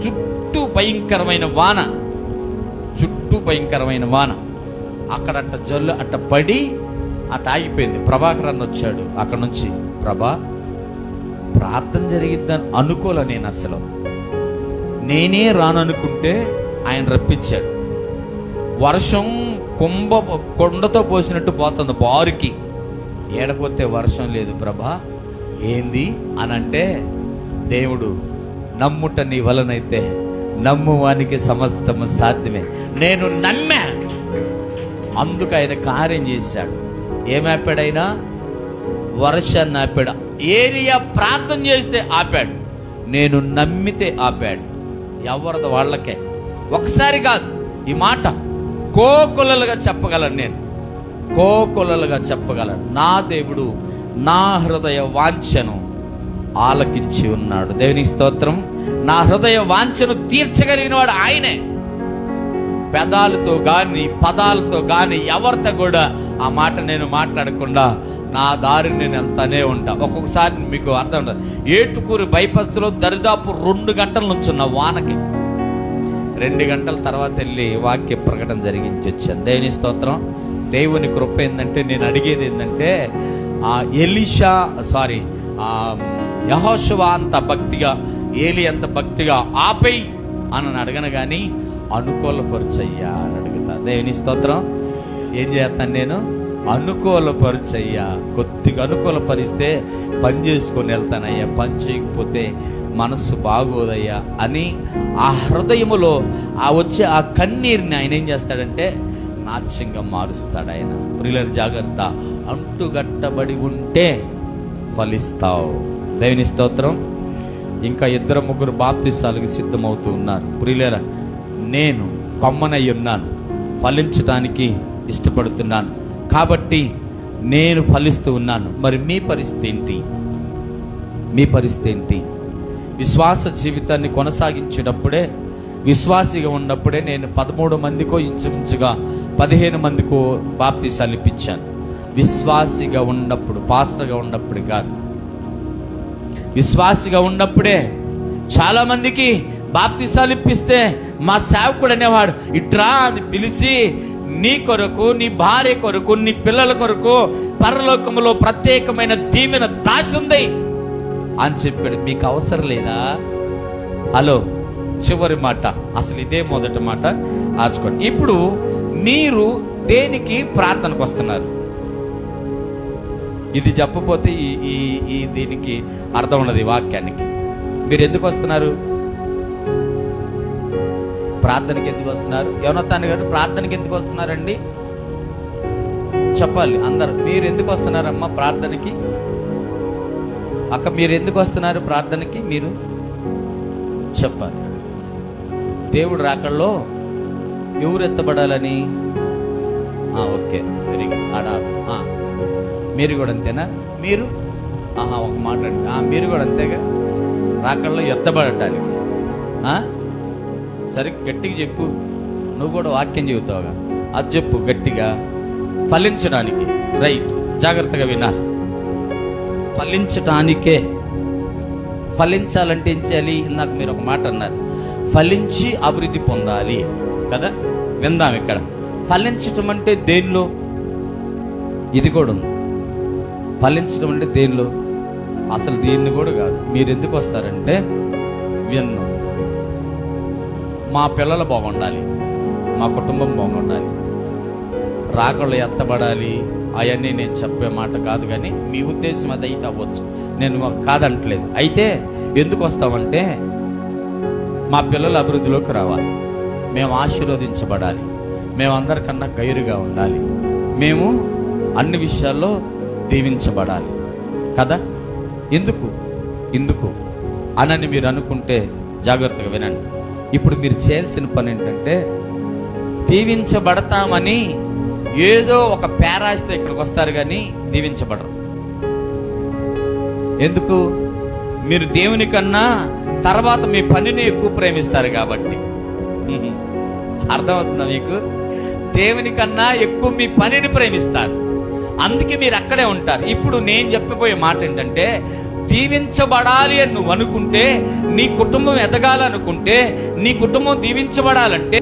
చుట్టూ భయంకరమైన వాన. అక్కడట్ట జల్లు అట్ట పడి అట్ట ఆగిపోయింది. ప్రభాకర్ అన్న వచ్చాడు అక్కడ నుంచి. ప్రభా, ప్రార్థన జరిగిద్దని అనుకోలే నేను అసలు. నేనే రాననుకుంటే ఆయన రప్పించాడు. వర్షం కొండతో పోసినట్టు పోతుంది బారుకి. ఏడపోతే వర్షం లేదు ప్రభా, ఏంది అనంటే, దేవుడు నమ్ముట నీ వలనైతే నమ్మువానికి సమస్తము సాధ్యమే. నేను నమ్మా, అందుకు ఆయన కార్యం చేశాడు. ఏమాపాడైనా? వర్షాన్ని ఆపాడు. ఏలియా ప్రార్థన చేస్తే ఆపాడు, నేను నమ్మితే ఆపాడు. ఎవరిది వాళ్ళకే. ఒకసారి కాదు, ఈ మాట కోకొల్లలుగా చెప్పగలను. నేను కోకొల్లలుగా చెప్పగలను. నా దేవుడు నా హృదయ వాంఛను ఆలకించి ఉన్నాడు. దేవునికి స్తోత్రం. నా హృదయ వాంఛను తీర్చగలిగిన వాడు ఆయనే. పెదాలతో గాని పదాలతో గాని ఎవరితో కూడా ఆ మాట నేను మాట్లాడకుండా నా దారిని నేను వెళ్తానే ఉంటా. ఒక్కొక్కసారి మీకు అర్థం ఉండదు. ఏటుకూరు బైపాస్లో దరిదాపు 2 గంటల నుంచి ఉన్న వానకి 2 గంటల తర్వాత వెళ్ళి వాక్య ప్రకటన జరిగించి వచ్చాను. దేవుని స్తోత్రం. దేవుని కృప ఏంటంటే, నేను అడిగేది ఏంటంటే, యెహోషువ అంత భక్తిగా, ఏలి అంత భక్తిగా ఆపై అని అడగను కానీ అనుకూలపరచయ్యా అని అడుగుతా. దేవుని స్తోత్రం. ఏం చేస్తాను నేను? అనుకూలపరచయ్యా. కొద్దిగా అనుకూలపరిస్తే పని చేసుకొని వెళ్తానయ్యా, పని చేయకపోతే మనస్సు బాగోదయ్యా అని ఆ హృదయములో వచ్చే ఆ కన్నీరుని ఆయన ఏం చేస్తాడంటే నాట్యంగా మారుస్తాడు ఆయన. ప్రియుల జాగ్రత్త, అంటుగట్టబడి ఉంటే ఫలిస్తావు. దేవుని స్తోత్రం. ఇంకా 2-3 బాప్తిసాలకు సిద్ధమవుతూ ఉన్నారు. ప్రియుల, నేను కొమ్మనై ఉన్నాను, ఫలించడానికి ఇష్టపడుతున్నాను కాబట్టి నేను ఫలిస్తూ ఉన్నాను. మరి మీ పరిస్థితి ఏంటి? మీ పరిస్థితి ఏంటి? విశ్వాస జీవితాన్ని కొనసాగించేటప్పుడే, విశ్వాసిగా ఉన్నప్పుడే నేను 13 మందికో ఇంచుమించుగా 15 మందికో బాప్తిసాలు ఇప్పించాను. విశ్వాసిగా ఉన్నప్పుడు, పాస్టర్గా ఉన్నప్పుడు కాదు, విశ్వాసిగా ఉన్నప్పుడే. చాలా మందికి బాప్తిసాలు ఇప్పిస్తే మా సేవకుడు అనేవాడు, ఇట్రా అని పిలిచి, నీ కొరకు, నీ భార్య కొరకు, నీ పిల్లల కొరకు పరలోకములో ప్రత్యేకమైన దీవెన దాచుంది అని చెప్పాడు. మీకు అవసరం లేదా? హలో, చివరి మాట, అసలు ఇదే మొదటి మాట ఆచుకోండి. ఇప్పుడు మీరు దేనికి ప్రార్థనకు వస్తున్నారు? ఇది చెప్పపోతే ఈ దీనికి అర్థం ఉన్నది. వాక్యానికి మీరు ఎందుకు వస్తున్నారు? ప్రార్థనకి ఎందుకు వస్తున్నారు? యోనతాన్ గారు ప్రార్థనకి ఎందుకు వస్తున్నారండి? చెప్పాలి అందరు. మీరు ఎందుకు వస్తున్నారమ్మా ప్రార్థనకి? అక్క, మీరు ఎందుకు వస్తున్నారు ప్రార్థనకి? మీరు చెప్పాలి. దేవుడు రాకల్లో ఎవరు ఎత్తబడాలని? Okay, very good. మీరు కూడా అంతేనా? మీరు ఒక మాట మీరు కూడా అంతేగా? రాకల్లో ఎత్తబడటానికి. సరే, గట్టిగా చెప్పు. నువ్వు కూడా వాక్యం చెబుతావుగా, అది చెప్పు గట్టిగా. ఫలించడానికి. రైట్, జాగ్రత్తగా వినాలి. ఫలించటానికే. ఫలించాలంటే ఏం చేయాలి? ఇందాక మీరు ఒక మాట అన్నారు, ఫలించి అభివృద్ధి పొందాలి కదా. విందాం ఇక్కడ. ఫలించటం అంటే దేనిలో? ఇది కూడా ఉంది. ఫలించడం అంటే దేనిలో? అసలు దీన్ని కూడా కాదు. మీరు ఎందుకు వస్తారంటే, విన్నాం, మా పిల్లలు బాగుండాలి, మా కుటుంబం బాగుండాలి, రాకళ్ళు ఎత్తబడాలి, అవన్నీ నేను చెప్పే మాట కాదు. కానీ మీ ఉద్దేశం అది అయితే అవ్వచ్చు, నేను కాదంటలేదు. అయితే ఎందుకు వస్తామంటే, మా పిల్లలు అభివృద్ధిలోకి రావాలి, మేము ఆశీర్వదించబడాలి, మేము అందరికన్నా గైరుగా ఉండాలి, మేము అన్ని విషయాల్లో దీవించబడాలి కదా. ఎందుకు అనని మీరు అనుకుంటే జాగ్రత్తగా వినండి. ఇప్పుడు మీరు చేయాల్సిన పని ఏంటంటే, దీవించబడతామని ఏదో ఒక పేరాస్తే ఇక్కడికి వస్తారు కానీ దీవించబడరు. ఎందుకు? మీరు దేవుని కన్నా తర్వాత మీ పనిని ఎక్కువ ప్రేమిస్తారు కాబట్టి. అర్థమవుతుందా మీకు? దేవుని కన్నా ఎక్కువ మీ పనిని ప్రేమిస్తారు, అందుకే మీరు అక్కడే ఉంటారు. ఇప్పుడు నేను చెప్పబోయే మాట ఏంటంటే, దీవించబడాలి అని నువ్వు అనుకుంటే, నీ కుటుంబం ఎదగాలనుకుంటే, నీ కుటుంబం దీవించబడాలంటే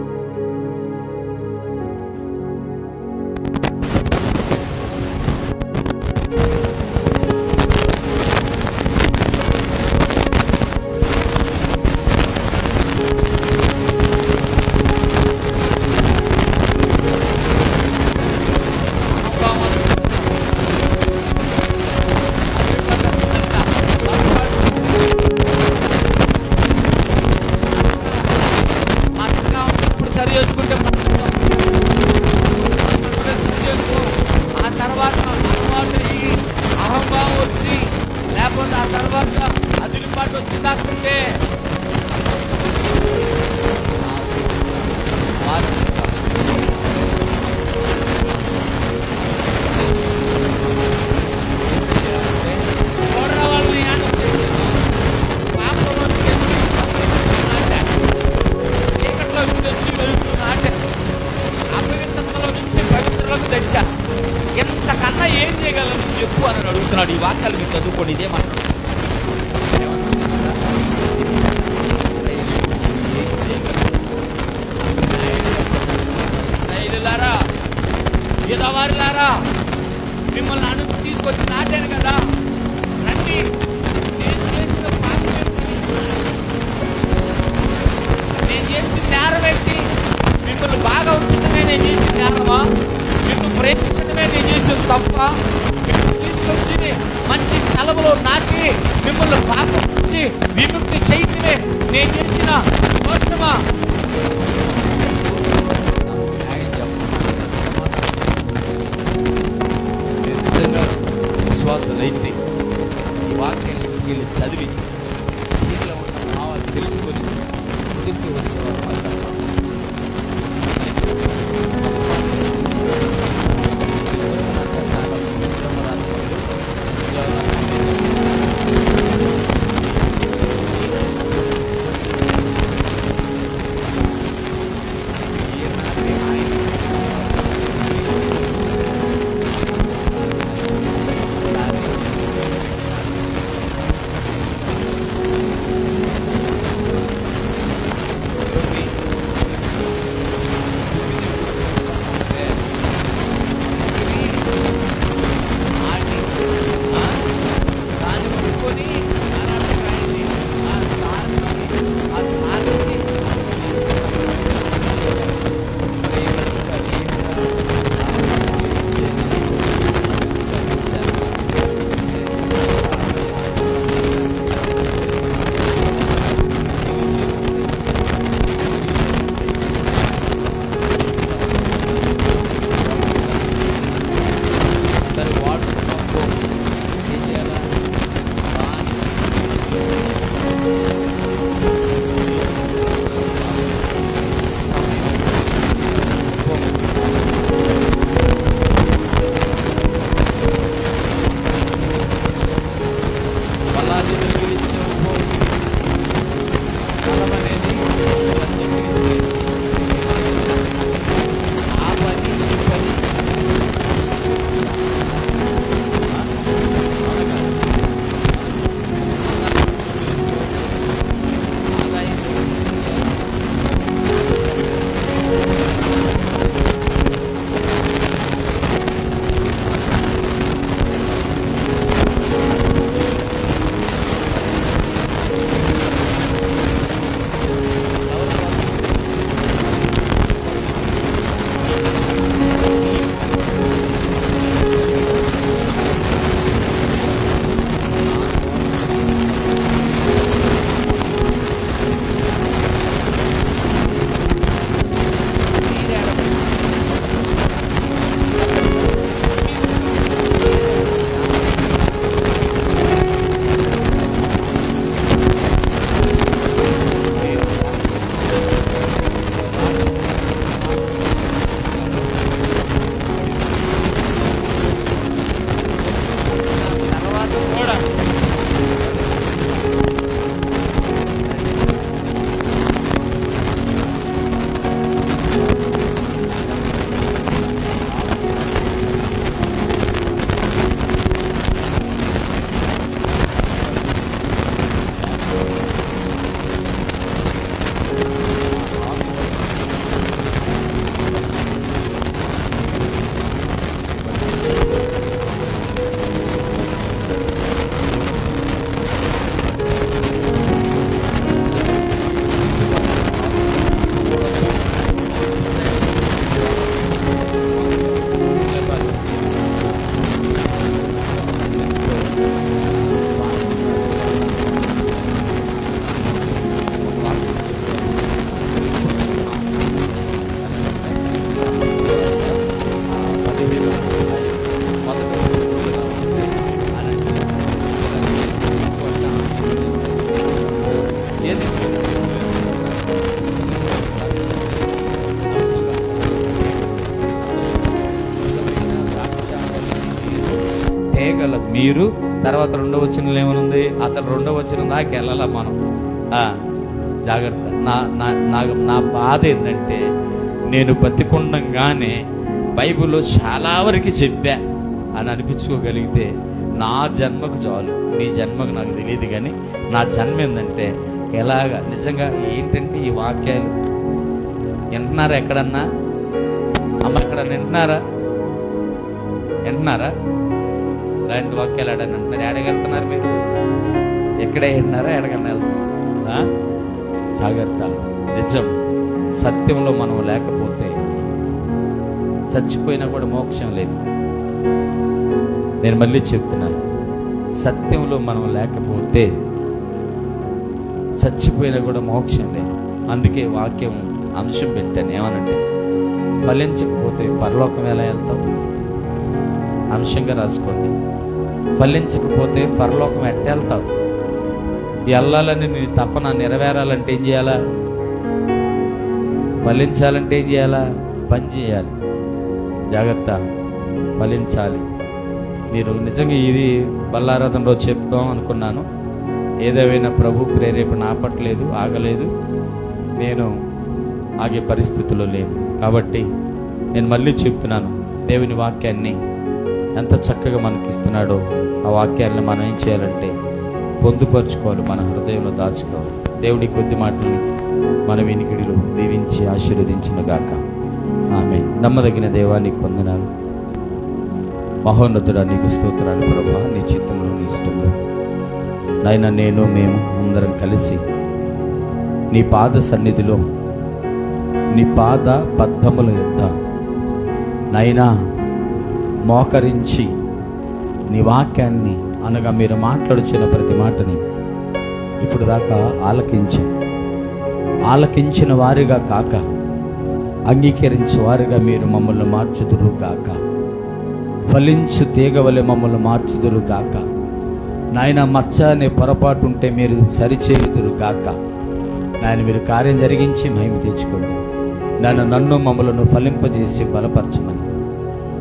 ఎంతకన్నా ఏం చేయగలను చెప్పు అని అడుగుతున్నాడు. ఈ వాక్యాలు మీరు చదువుకోండి, ఇదే మాట్లాడు. వారిలారా, మిమ్మల్ని అణుకు తీసుకొచ్చి నాటాను కదా, రండి. నేను చేసిన నేను చేసిన నేరం ఏంటి? మిమ్మల్ని బాగా ఉంచడమే నేను చేసిన నేరమా? మిమ్మల్ని ప్రేమించడమే నేను చేసిన తప్ప? మిమ్మల్ని తీసుకొచ్చి మంచి కలవలో నాటి మిమ్మల్ని పాపించి విముక్తి చేయటమే నేను చేసిన దోషమా? విశ్వాసులైతే ఈ వాక్యాన్ని వీళ్ళు చదివి దీనిలో ఉన్న భావాలు తెలుసుకొని ముందుకు వచ్చేవారు మీరు తర్వాత 2వ వచనంలో ఏమనుంది? అసలు 2వ వచనం దాకా వెళ్ళాల మనం. జాగ్రత్త. నా బాధ ఏంటంటే, నేను బతికుండంగానే బైబిల్లో చాలా వరకు చెప్పా అని అనిపించుకోగలిగితే నా జన్మకు చాలు. నీ జన్మకు నాకు తెలియదు, కానీ నా జన్మ ఏంటంటే ఎలాగా నిజంగా ఏంటంటే ఈ వాక్యాలు వింటున్నారా? ఎక్కడన్నా అమ్మ ఎక్కడన్నా వింటున్నారా? ఇలాంటి వాక్యాలు ఆడని అంటున్నారు. ఎడగెళ్తున్నారు మీరు? ఎక్కడే వింటున్నారా? ఎడగన్నా వెళ్తున్నా? జాగ్రత్త. నిజం. సత్యంలో మనం లేకపోతే చచ్చిపోయినా కూడా మోక్షం లేదు. నేను మళ్ళీ చెప్తున్నాను, సత్యంలో మనం లేకపోతే చచ్చిపోయినా కూడా మోక్షం లేదు. అందుకే వాక్యం అంశం పెట్టాను. ఏమనంటే, ఫలించకపోతే పరలోకం ఎలా వెళ్తాం? అంశంగా రాసుకోండి. ఫలించకపోతే పరలోకం ఎట్ట వెళ్తావు? వెళ్ళాలని నీ తపన నెరవేరాలంటే ఏం చేయాలా? ఫలించాలంటే ఏం చేయాలా? పని చేయాలి. జాగ్రత్త. ఫలించాలి. మీరు నిజంగా ఇది బల్లారాధన రోజు చెప్దాం అనుకున్నాను. ఏదేమైనా ప్రభు ప్రేరేపణ ఆపట్లేదు, ఆగలేదు. నేను ఆగే పరిస్థితుల్లో లేను. కాబట్టి నేను మళ్ళీ చెప్తున్నాను, దేవుని వాక్యాన్ని ఎంత చక్కగా మనకిస్తున్నాడో ఆ వాక్యాన్ని మనం ఏం చేయాలంటే పొందుపరుచుకోవాలి, మన హృదయంలో దాచుకోవాలి. దేవుడి కొద్ది మాటల్ని మన వినికిడిలో దీవించి ఆశీర్వదించిన గాక. ఆమె. నమ్మదగిన దేవానికి వందనాలు. మహోన్నతుడా, నీకు స్తోత్రాలు ప్రభా. నీ చిత్తంలో, నీ ఇష్టంలో నాయన మేము అందరం కలిసి నీ పాద సన్నిధిలో, నీ పాద పద్మముల యొద్ద నాయనా మోకరించి నీ వాక్యాన్ని అనగా మీరు మాట్లాడుచున్న ప్రతి మాటని ఇప్పుడు దాకా ఆలకించిన వారిగా కాక అంగీకరించే వారిగా మీరు మమ్మల్ని మార్చుదురు గాక. ఫలించు తీగవలె మమ్మల్ని మార్చుదురు గాక. నాయన మచ్చ అనే పొరపాటు ఉంటే మీరు సరిచేయుదురు గాక. నాయన మీరు కార్యం జరిగించి మహిమ తెచ్చుకోండి. నన్ను మమ్మలను ఫలింపజేసి బలపరచమని.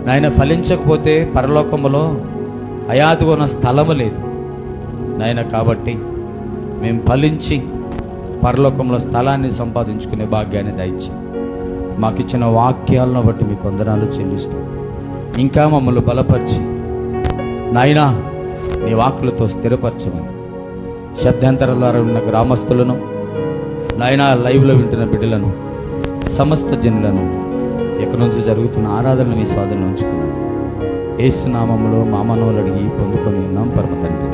నాయన ఫలించకపోతే పరలోకములో అయాదుకున్న స్థలము లేదు నాయన. కాబట్టి మేము ఫలించి పరలోకంలో స్థలాన్ని సంపాదించుకునే భాగ్యాన్ని దయచి మాకిచ్చిన వాక్యాలను బట్టి మీకు వందనాలు చెల్లిస్తూ ఇంకా మమ్మల్ని బలపరిచి నాయనా నీ వాక్కులతో స్థిరపరచమని. శబ్దాంతరాల ద్వారా ఉన్న గ్రామస్తులను నాయనా, లైవ్లో వింటున్న బిడ్డలను, సమస్త జనులను, ఎక్కడి నుంచి జరుగుతున్న ఆరాధనలు మీ స్వాధీనంలో ఉంచుకున్నాను. యేసు నామములో మా మనవులు అడిగి పొందుకొని ఉన్నాం పరమ తండ్రి.